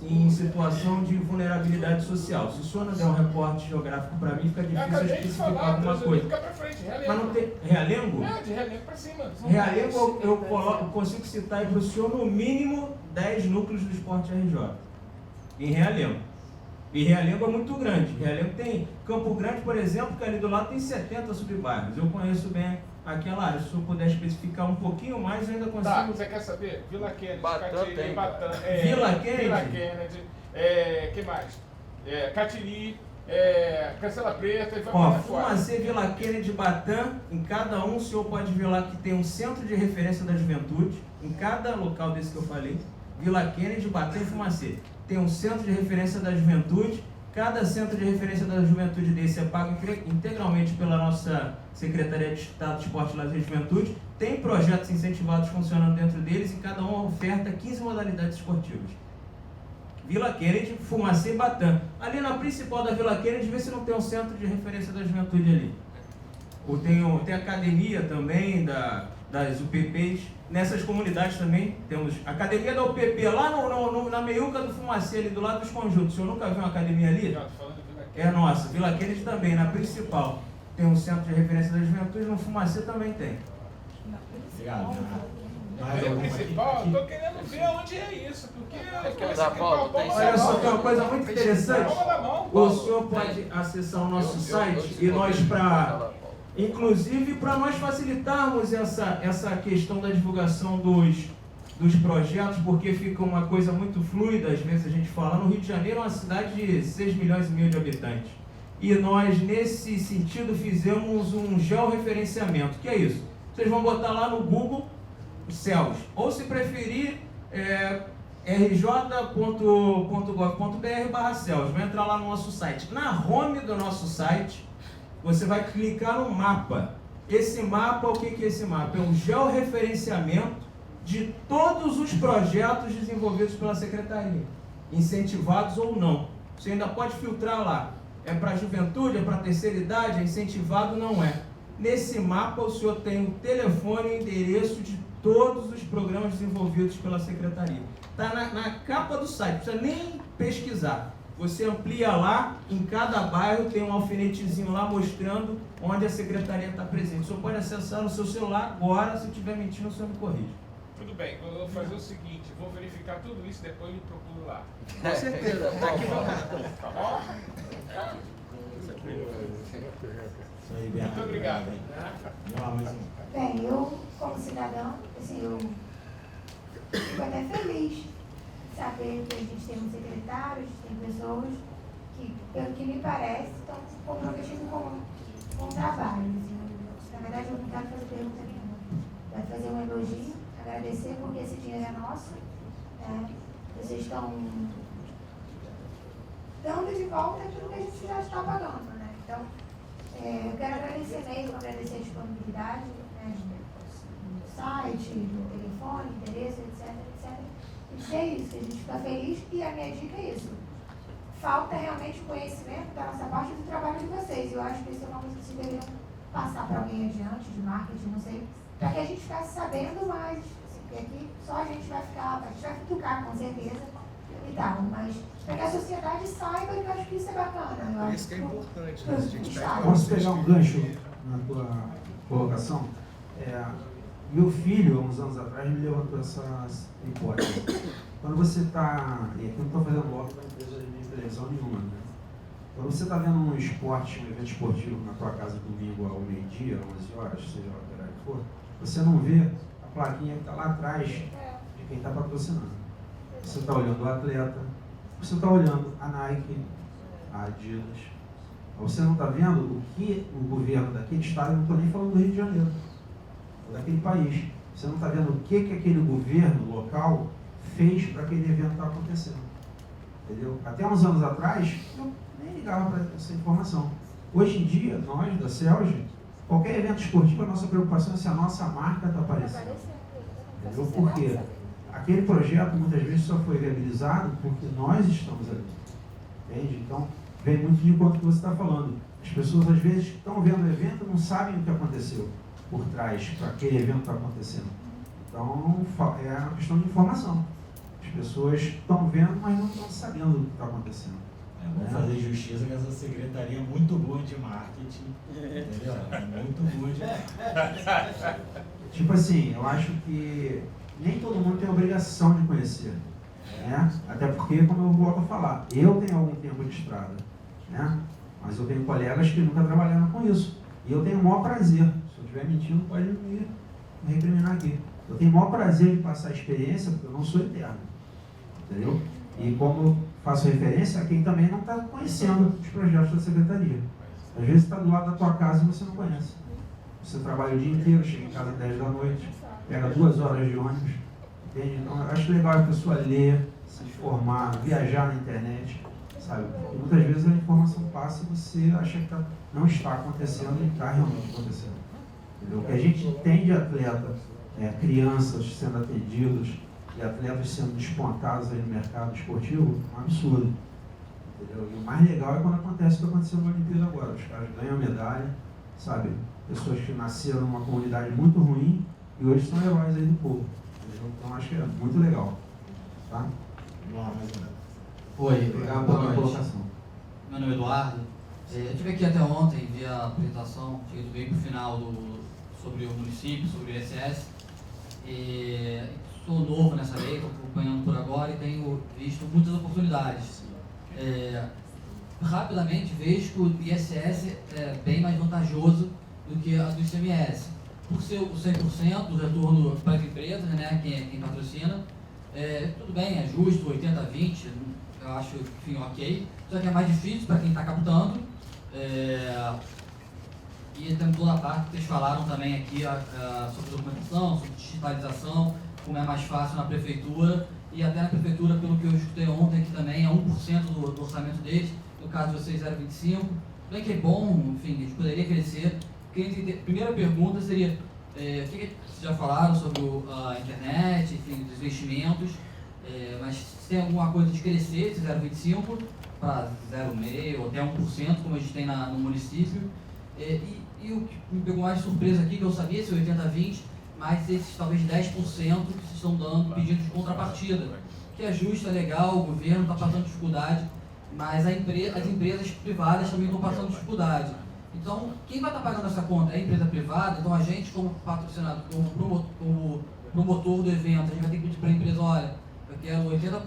em situação de vulnerabilidade social. Se o senhor não der um recorte geográfico para mim, fica difícil eu especificar alguma coisa. Mas não tem Realengo? É, de Realengo para cima. Realengo eu consigo citar aí para o senhor no mínimo 10 núcleos do esporte RJ. Em Realengo. E Realengo é muito grande. Realengo tem Campo Grande, por exemplo, que ali do lado tem 70 subbairros. Eu conheço bem aquela área. Se o senhor puder especificar um pouquinho mais, eu ainda consigo. Tá, você quer saber? Vila Kennedy, Catiri, Batã. Vila Kennedy? Vila Kennedy. Que mais? Catiri, Cancela Preta e vai Ó, Fumacê, Vila Kennedy, Batã. Em cada um, o senhor pode ver lá que tem um centro de referência da juventude. Em cada local desse que eu falei. Vila Kennedy, Batã e Fumacê. Tem um centro de referência da juventude. Cada centro de referência da juventude desse é pago integralmente pela nossa Secretaria de Estado de Esporte, Lazer e Juventude. Tem projetos incentivados funcionando dentro deles e cada um oferta 15 modalidades esportivas. Vila Kennedy, Fumacê e Batã. Ali na principal da Vila Kennedy, vê se não tem um centro de referência da juventude ali. Tem academia também das UPPs. Nessas comunidades também temos academia da UPP, lá na meiuca do Fumacê, ali do lado dos conjuntos. O senhor nunca viu uma academia ali? É nossa. Vila Kennedy também, na principal. Tem um centro de referência da juventude, no Fumacê também tem. Obrigado. No principal, eu tô querendo ver onde é isso, porque olha só, tem uma coisa muito interessante. O senhor pode acessar o nosso site e nós, inclusive para nós facilitarmos essa questão da divulgação dos projetos, porque fica uma coisa muito fluida, às vezes a gente fala, no Rio de Janeiro é uma cidade de 6 milhões e meio de habitantes. E nós, nesse sentido, fizemos um georreferenciamento. Que é isso? Vocês vão botar lá no Google CELS, ou se preferir, rj.gov.br/CELS. Vai entrar lá no nosso site. Na home do nosso site, você vai clicar no mapa. Esse mapa, o que é esse mapa? É um georreferenciamento de todos os projetos desenvolvidos pela Secretaria, incentivados ou não. Você ainda pode filtrar lá. É para a juventude, é para a terceira idade, é incentivado, não é. Nesse mapa, o senhor tem o telefone e o endereço de todos os programas desenvolvidos pela Secretaria. Está na capa do site, não precisa nem pesquisar. Você amplia lá, em cada bairro tem um alfinetezinho lá mostrando onde a Secretaria está presente. O senhor pode acessar no seu celular agora, se estiver mentindo, o senhor me corrige. Tudo bem, eu vou fazer o seguinte, vou verificar tudo isso, depois eu procuro lá. Com certeza, tá aqui no Tá bom? Muito obrigado. Bem, eu, como cidadão, assim, eu fico até feliz de saber que a gente tem um secretário, a gente tem pessoas que, pelo que me parece, estão comprometidas com o trabalho. Assim, na verdade, eu não quero fazer pergunta nenhuma. Quero fazer um elogio, agradecer, porque esse dinheiro é nosso. Vocês estão dando de volta aquilo que a gente já está pagando, né? Então, eu quero agradecer mesmo, agradecer a disponibilidade, né, do site, do telefone, interesse, etc. E dizer isso, que a gente fica feliz, e a minha dica é isso. Falta realmente o conhecimento da nossa parte do trabalho de vocês. Eu acho que isso é uma coisa que vocês deveriam passar para alguém adiante, de marketing, não sei, para que a gente ficasse sabendo mais. Assim, porque aqui só a gente vai futucar com certeza e tal, mas para que a sociedade saiba, que eu acho que isso é bacana. Isso que é importante, né? A gente Posso pegar um gancho na tua colocação? Meu filho, há uns anos atrás, me levantou essa hipótese. Quando você está... E aqui eu não estou fazendo bloco para empresa de televisão nenhuma, né? Quando você está vendo um esporte, um evento esportivo na tua casa domingo ao meio-dia, 11 horas, seja lá o que for, você não vê a plaquinha que está lá atrás de quem está patrocinando. Você está olhando o atleta, você está olhando a Nike, a Adidas. Você não está vendo o que o governo daquele estado, não estou nem falando do Rio de Janeiro, daquele país, Você não está vendo o que aquele governo local fez para aquele evento estar acontecendo. Entendeu? Até uns anos atrás, eu nem ligava para essa informação. Hoje em dia, nós da CELG, qualquer evento esportivo, a nossa preocupação é se a nossa marca está aparecendo. Entendeu? Por quê? Aquele projeto muitas vezes só foi viabilizado porque nós estamos ali. Entende? Então, vem muito de encontro que você está falando. As pessoas, às vezes, que estão vendo o evento não sabem o que aconteceu por trás para aquele evento estar acontecendo. Então, é uma questão de informação. As pessoas estão vendo, mas não estão sabendo o que está acontecendo. Vamos fazer justiça que essa secretaria é muito boa de marketing, entendeu? É muito boa de... Tipo assim, eu acho que nem todo mundo tem a obrigação de conhecer, né? Até porque, como eu volto a falar, eu tenho algum tempo de estrada, né? Mas eu tenho colegas que nunca trabalharam com isso. E eu tenho o maior prazer, se eu estiver mentindo, pode me recriminar aqui. Eu tenho o maior prazer de passar a experiência, porque eu não sou eterno, entendeu? E como faço referência a quem também não está conhecendo os projetos da Secretaria. Às vezes está do lado da tua casa e você não conhece. Você trabalha o dia inteiro, chega em casa às 10 da noite, pega 2 horas de ônibus, entende? Então eu acho legal a pessoa ler, se informar, viajar na internet, sabe? E muitas vezes a informação passa e você acha que não está acontecendo e está realmente acontecendo. Entendeu? O que a gente tem de atleta, crianças sendo atendidos e atletas sendo despontados aí no mercado esportivo, é um absurdo. Entendeu? E o mais legal é quando acontece o que aconteceu na Olimpíada agora. Os caras ganham medalha, sabe? Pessoas que nasceram numa comunidade muito ruim e hoje são heróis aí do povo. Entendeu? Então acho que é muito legal. Tá? Vamos lá, mais ou menos. Oi, obrigado boa pela noite. colocação. Meu nome é Eduardo. Eu estive aqui até ontem, vi a apresentação, cheguei bem para o final sobre o município, sobre o ISS. E sou novo nessa lei, estou acompanhando por agora e tenho visto muitas oportunidades. Rapidamente vejo que o ISS é bem mais vantajoso do que a do ICMS. Por ser o 100% do retorno para as empresas, né, quem patrocina, tudo bem, é justo, 80-20, eu acho, enfim, ok. Só que é mais difícil para quem está captando. E tem toda a parte que vocês falaram também aqui sobre documentação, sobre digitalização, como é mais fácil na prefeitura. E até na prefeitura, pelo que eu escutei ontem, que também é 1% do orçamento deles, no caso de vocês 0,25%. Bem que é bom, enfim, a gente poderia crescer. Primeira pergunta seria, o que vocês já falaram sobre a internet, enfim, dos investimentos, mas se tem alguma coisa de crescer esse 0,25% para 0,5% ou até 1%, como a gente tem no município. E o que me pegou mais surpresa aqui, que eu sabia esse 80-20%, mas esses talvez 10% que vocês estão dando pedindo de contrapartida, que é justo, é legal, o governo está passando dificuldade, mas as empresas privadas também estão passando dificuldade. Então, quem vai estar pagando essa conta? É a empresa privada? Então, a gente, como patrocinador, como promotor do evento, a gente vai ter que pedir para a empresa, olha, eu quero 80%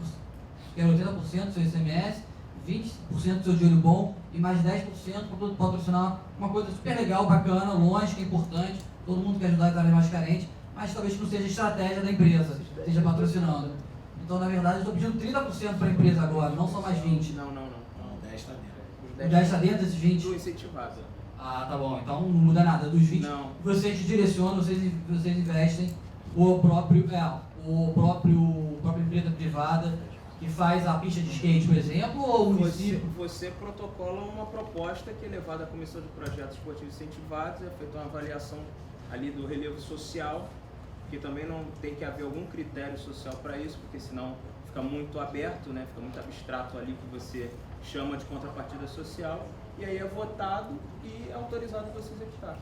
do seu ICMS, 20% do seu dinheiro bom e mais 10% para patrocinar uma coisa super legal, bacana, longe, que é importante, todo mundo quer ajudar as áreas mais carentes, mas talvez não seja a estratégia da empresa, esteja patrocinando. Então, na verdade, eu estou pedindo 30% para a empresa agora, não só mais 20%. Não, 10 está dentro. O 10 está dentro desses 20%? Do incentivado. Ah, tá bom. Então não muda nada. Dos 20%, não. Vocês direcionam, vocês investem a própria empresa privada que faz a pista de skate, por exemplo, ou o município? Você protocola uma proposta que é levada à Comissão de Projetos Esportivos Incentivados, é feita uma avaliação ali do relevo social, que também não tem que haver algum critério social para isso, porque senão fica muito aberto, né? Fica muito abstrato ali que você chama de contrapartida social, e aí é votado e é autorizado você executar.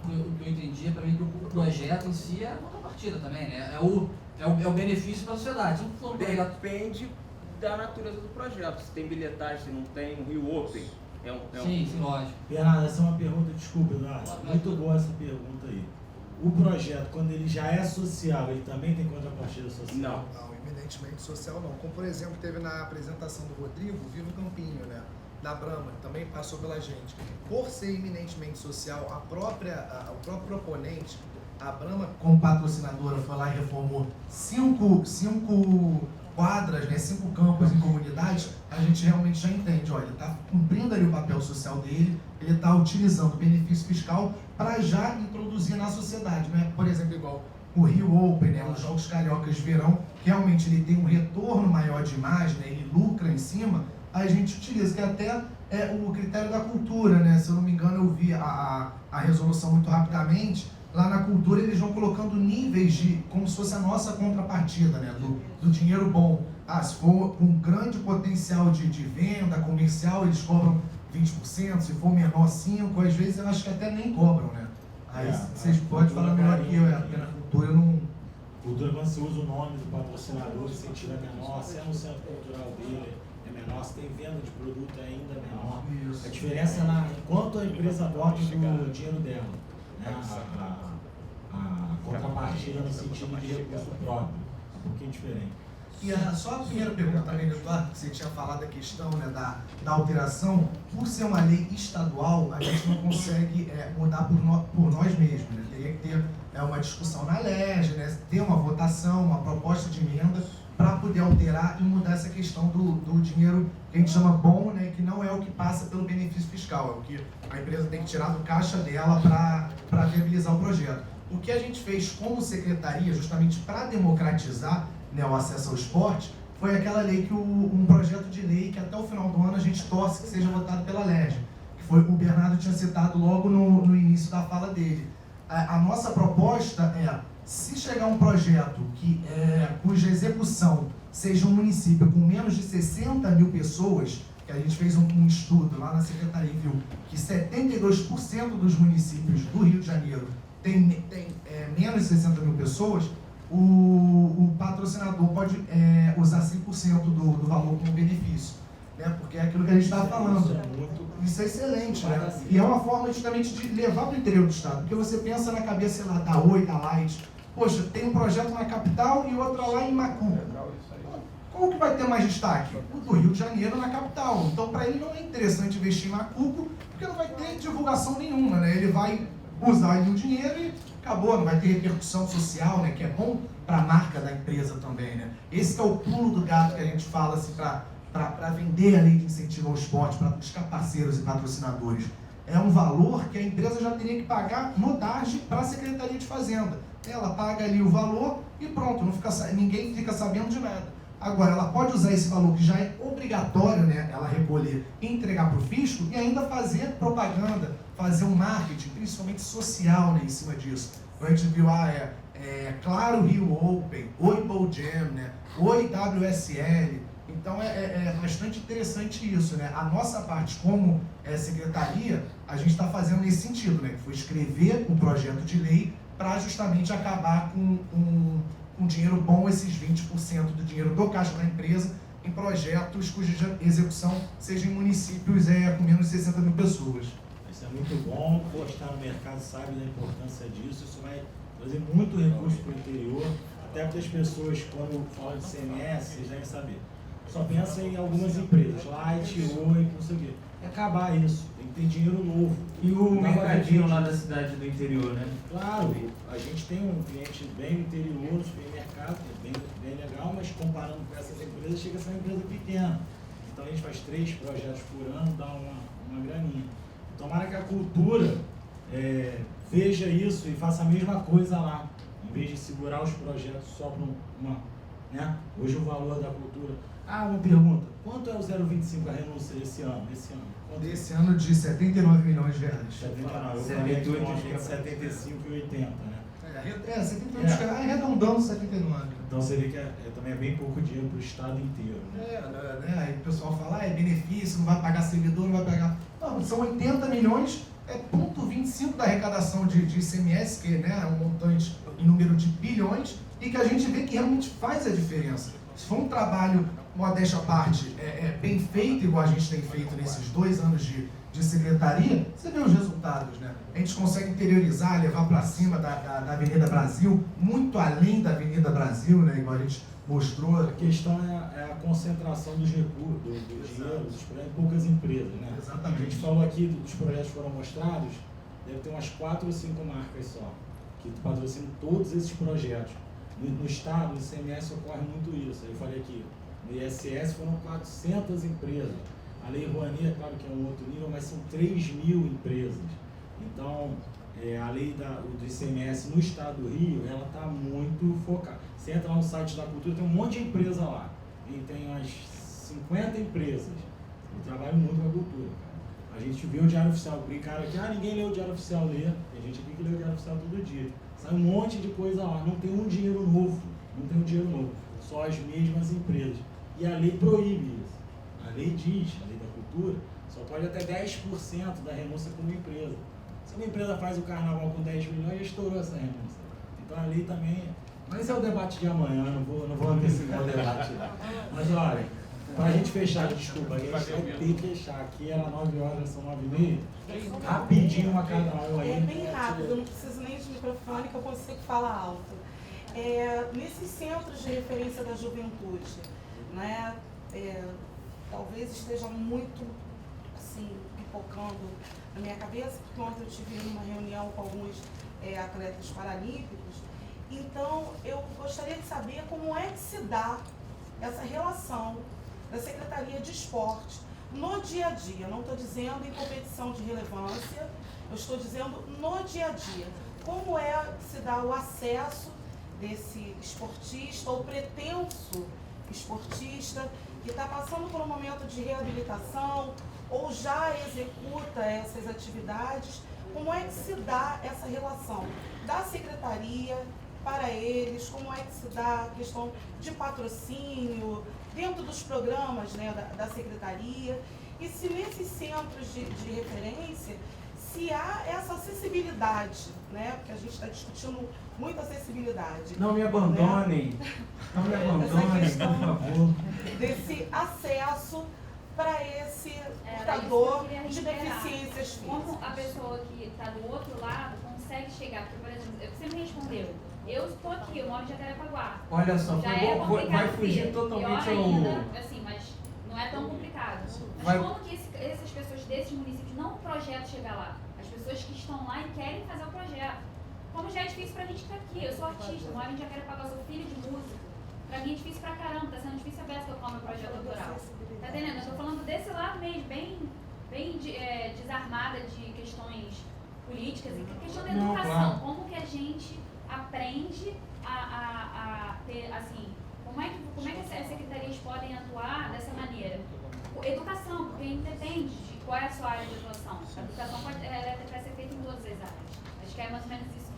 O que eu entendi é para mim que o projeto em si é a contrapartida também, né? É o benefício para a sociedade. Se não for um projeto... Depende da natureza do projeto. Se tem bilhetagem, se não tem, um Rio Open. Sim, lógico. Bernardo, essa é uma pergunta, desculpa, Eduardo. Muito boa essa pergunta aí. O projeto, quando ele já é social, ele também tem contrapartida social? Não, eminentemente social não. Como, por exemplo, teve na apresentação do Rodrigo, Vivo Campinho, né? Da Brahma, que também passou pela gente. Por ser eminentemente social, o próprio proponente, a Brahma, como patrocinadora, foi lá e reformou cinco quadras, né, 5 campos em comunidades, a gente realmente já entende, olha, ele está cumprindo ali o papel social dele, ele está utilizando o benefício fiscal para já introduzir na sociedade, né? Por exemplo, igual o Rio Open, né, os Jogos Cariocas de Verão, realmente ele tem um retorno maior de imagem, né, ele lucra em cima, a gente utiliza, que até é o critério da cultura, né? Se eu não me engano, eu vi a resolução muito rapidamente. Lá na cultura eles vão colocando níveis de, como se fosse a nossa contrapartida, né? Do dinheiro bom. Se for com grande potencial de venda comercial, eles cobram 20%, se for menor 5%, às vezes eu acho que até nem cobram, né? Aí vocês podem falar melhor que eu, porque na cultura eu não... Cultura, quando você usa o nome do patrocinador, você tira menor, se é no centro cultural dele, é menor, se tem venda de produto é ainda menor. A diferença é enquanto a empresa bota o dinheiro dela, né? A contrapartida no sentido de recurso próprio, é um pouquinho diferente. E só a primeira pergunta também, Eduardo, que você tinha falado da questão, né, da alteração, por ser uma lei estadual, a gente não consegue mudar por nós mesmos, né? Teria que ter uma discussão na LERJ, né, ter uma votação, uma proposta de emenda para poder alterar e mudar essa questão do dinheiro que a gente chama bom, né, que não é o que passa pelo benefício fiscal, é o que a empresa tem que tirar do caixa dela para viabilizar o projeto. O que a gente fez como secretaria, justamente para democratizar, né, o acesso ao esporte, foi aquela lei um projeto de lei que até o final do ano a gente torce que seja votado pela LERJ, que foi o Bernardo tinha citado logo no início da fala dele. A nossa proposta é, se chegar um projeto cuja execução seja um município com menos de 60 mil pessoas, que a gente fez um estudo lá na Secretaria e viu que 72% dos municípios do Rio de Janeiro tem menos de 60 mil pessoas, o patrocinador pode usar 100% do valor como benefício, né? Porque é aquilo que a gente estava falando. Isso é excelente, né? E é uma forma justamente de levar para o interior do estado, porque você pensa na cabeça, sei lá, da Oi, da Light, poxa, tem um projeto na capital e outro lá em Macu. Qual que vai ter mais destaque? O do Rio de Janeiro na capital. Então, para ele não é interessante investir em Macuco, porque não vai ter divulgação nenhuma, né? Ele vai usar ali o dinheiro e acabou, não vai ter repercussão social, né? Que é bom para a marca da empresa também, né? Esse é o pulo do gato que a gente fala assim, para vender a lei de incentivo ao esporte, para buscar parceiros e patrocinadores. É um valor que a empresa já teria que pagar no DARGE para a Secretaria de Fazenda. Ela paga ali o valor e pronto, ninguém fica sabendo de nada. Agora, ela pode usar esse valor que já é obrigatório, né, ela recolher e entregar para o fisco e ainda fazer propaganda, fazer um marketing, principalmente social, né, em cima disso. A gente viu, Claro Rio Open, Oi Bowl Jam, né, Oi WSL. Então, é bastante interessante isso, né? A nossa parte como secretaria, a gente está fazendo nesse sentido, né, que foi escrever o projeto de lei para justamente acabar com dinheiro bom, esses 20% do dinheiro do caixa da empresa, em projetos cuja execução seja em municípios com menos de 60 mil pessoas. Isso é muito bom, estar no mercado sabe da importância disso, isso vai trazer muito recurso para o interior, até porque as pessoas, quando falam de CMS, vocês devem saber, só pensam em algumas empresas, Light, Oi, não sei o quê. É acabar isso, tem que ter dinheiro novo. E o mercadinho lá da cidade do interior, né? Claro, a gente tem um cliente bem no interior, no supermercado, que é bem legal, mas comparando com essas empresas, chega a ser uma empresa pequena. Então a gente faz 3 projetos por ano, dá uma graninha. Tomara que a cultura veja isso e faça a mesma coisa lá, em vez de segurar os projetos só para uma, né? Hoje o valor da cultura... uma pergunta, quanto é o 0,25 a renúncia esse ano? Esse ano de 79 milhões de reais. 75 e 80, né? 79, arredondando 79. Então você vê que também é bem pouco dinheiro para o estado inteiro, né? Aí o pessoal fala, é benefício, não vai pagar servidor, não vai pagar... Não, são 80 milhões, 0,25 da arrecadação de ICMS, que é um montante em número de bilhões, e que a gente vê que realmente faz a diferença. Se for um trabalho, modéstia à parte, bem feito, igual a gente tem feito nesses 2 anos de secretaria, você vê os resultados, né? A gente consegue interiorizar, levar para cima da Avenida Brasil, muito além da Avenida Brasil, né? Igual a gente mostrou. A questão é a concentração dos recursos, do dinheiro, dos projetos em poucas empresas, né? Exatamente. A gente falou aqui dos projetos que foram mostrados, deve ter umas 4 ou 5 marcas só, que patrocinam todos esses projetos. No estado, no ICMS ocorre muito isso. Eu falei aqui, no ISS foram 400 empresas. A Lei Rouanet, claro que é um outro nível, mas são 3.000 empresas. Então, a lei do ICMS no estado do Rio, ela está muito focada. Você entra no site da Cultura, tem um monte de empresa lá. E tem umas 50 empresas. Eu trabalho muito com a cultura, cara. A gente vê o Diário Oficial, brincaram aqui, ninguém lê o Diário Oficial, lê. Tem gente aqui que lê o Diário Oficial todo dia. Sai um monte de coisa lá, não tem um dinheiro novo. Não tem um dinheiro novo. Só as mesmas empresas. E a lei proíbe isso. A lei diz, a lei da cultura, só pode até 10% da renúncia como empresa. Se uma empresa faz o carnaval com 10 milhões, já estourou essa renúncia. Então a lei também... Mas esse é o debate de amanhã, não vou antecipar o debate. Mas olha, para a gente fechar, desculpa, a gente vai ter que fechar. Aqui era 9 horas, são 9h30. Rapidinho uma cada hora aí. É bem rápido, eu não preciso nem de microfone que eu consigo falar alto. Nesses centros de referência da juventude, né, talvez esteja muito assim, pipocando na minha cabeça, porque ontem eu estive numa reunião com alguns atletas paralímpicos. Então, eu gostaria de saber como é que se dá essa relação da Secretaria de Esporte no dia a dia. Não estou dizendo em competição de relevância, eu estou dizendo no dia a dia. Como é que se dá o acesso desse esportista ou pretenso esportista que está passando por um momento de reabilitação ou já executa essas atividades, como é que se dá essa relação da Secretaria para eles, como é que se dá a questão de patrocínio dentro dos programas, né, da Secretaria, e se nesses centros de referência, se há essa acessibilidade, né, porque a gente está discutindo muito acessibilidade. Não me abandonem, né? Não me abandonem, por favor. Desse acesso para esse portador de deficiências físicas. Como a pessoa que está do outro lado consegue chegar, porque, por exemplo, você me respondeu, eu estou aqui, eu moro em Jacarepaguá. Olha só, vai fugir totalmente ao... ainda, assim, mas não é tão complicado. Mas como que essas pessoas desses municípios, não o projeto chegar lá, as pessoas que estão lá e querem fazer o projeto. Como já é difícil pra gente estar aqui, eu sou artista, moro em Jacarepaguá, sou filho de músico. Pra mim é difícil pra caramba, tá sendo difícil a beça que eu falo meu projeto autoral. Tá entendendo? Eu tô falando desse lado mesmo, bem desarmada de questões políticas e questão da educação. Claro. Como que a gente aprende a ter, assim, como é que as secretarias podem atuar dessa maneira? Educação, porque independe de qual é a sua área de atuação. A educação pode ser feita em todas as áreas. Acho que é mais ou menos isso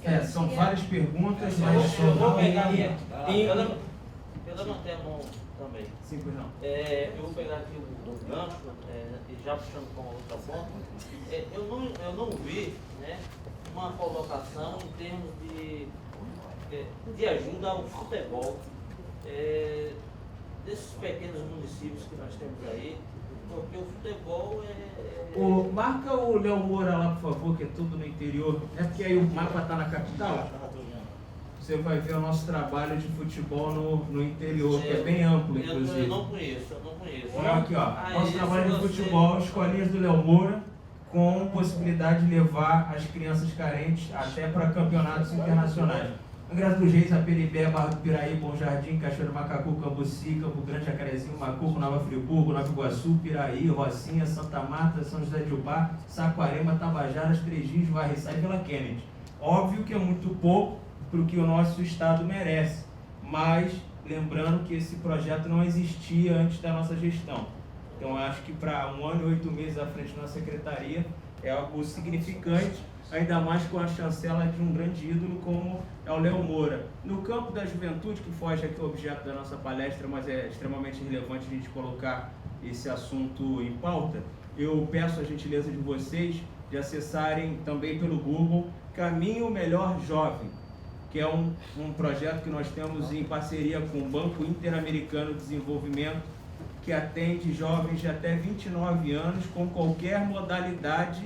que são várias perguntas, mas eu vou pegar pela manter a mão também. Sim, pois não. Eu vou pegar aqui o gancho, e já puxando com a outra ponta. Eu não vi, né, uma colocação em termos de ajuda ao futebol desses pequenos municípios que nós temos aí, porque o futebol marca o Léo Moura lá, por favor, que é tudo no interior. É porque aí o mapa está na capital. Você vai ver o nosso trabalho de futebol no interior, que é bem amplo, inclusive. Eu não conheço. Olha aqui, ó. Nosso trabalho de futebol, escolinhas do Léo Moura, com possibilidade de levar as crianças carentes até para campeonatos internacionais. Angra dos Reis, Aperibé, Barra do Piraí, Bom Jardim, Cachoeiro Macacu, Cambuci, Campo Grande, Jacarezinho, Macuco, Nova Friburgo, Nova Iguaçu, Piraí, Rocinha, Santa Marta, São José de Ubá, Saquarema, Tabajaras, Três Rios, Varriçá e Vila Kennedy. Óbvio que é muito pouco para o que o nosso estado merece, mas lembrando que esse projeto não existia antes da nossa gestão. Então eu acho que para 1 ano e 8 meses à frente da nossa secretaria é algo significante, ainda mais com a chancela de um grande ídolo como é o Léo Moura. No campo da juventude, que foge aqui ao objeto da nossa palestra, mas é extremamente relevante a gente colocar esse assunto em pauta, eu peço a gentileza de vocês de acessarem também pelo Google Caminho Melhor Jovem, que é um projeto que nós temos em parceria com o Banco Interamericano de Desenvolvimento, que atende jovens de até 29 anos com qualquer modalidade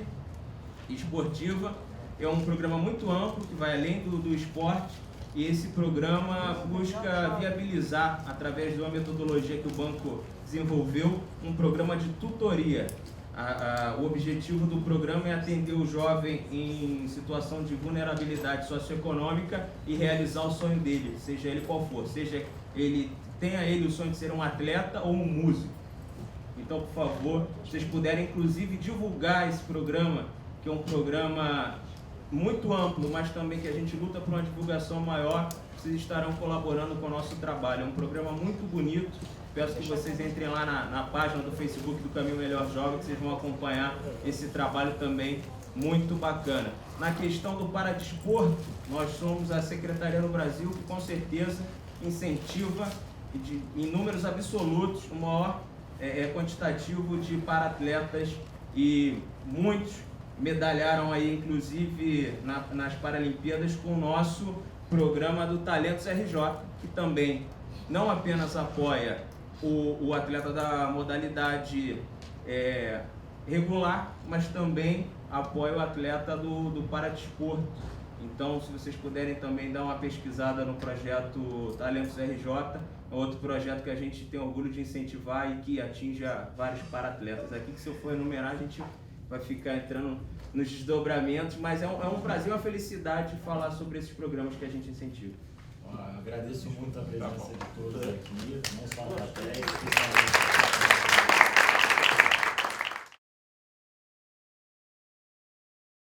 esportiva. É um programa muito amplo que vai além do esporte, e esse programa busca viabilizar, através de uma metodologia que o banco desenvolveu, um programa de tutoria. O objetivo do programa é atender o jovem em situação de vulnerabilidade socioeconômica e realizar o sonho dele, seja ele qual for, seja ele tenha o sonho de ser um atleta ou um músico. Então, por favor, se vocês puderem inclusive divulgar esse programa que é um programa muito amplo, mas também que a gente luta por uma divulgação maior, vocês estarão colaborando com o nosso trabalho. É um programa muito bonito. Peço que vocês entrem lá na página do Facebook do Caminho Melhor Joga, que vocês vão acompanhar esse trabalho também muito bacana. Na questão do paradesporto, nós somos a secretaria no Brasil que com certeza incentiva em números absolutos o maior quantitativo de para-atletas, e muitos medalharam aí, inclusive nas Paralimpíadas, com o nosso programa do Talentos RJ, que também não apenas apoia o atleta da modalidade regular, mas também apoia o atleta do paradesporto. Então, se vocês puderem também dar uma pesquisada no projeto Talentos RJ, é outro projeto que a gente tem orgulho de incentivar e que atinge vários para-atletas. Aqui, que se eu for enumerar, a gente vai ficar entrando nos desdobramentos, mas é um prazer e uma felicidade falar sobre esses programas que a gente incentiva. Agradeço muito a presença de todos aqui.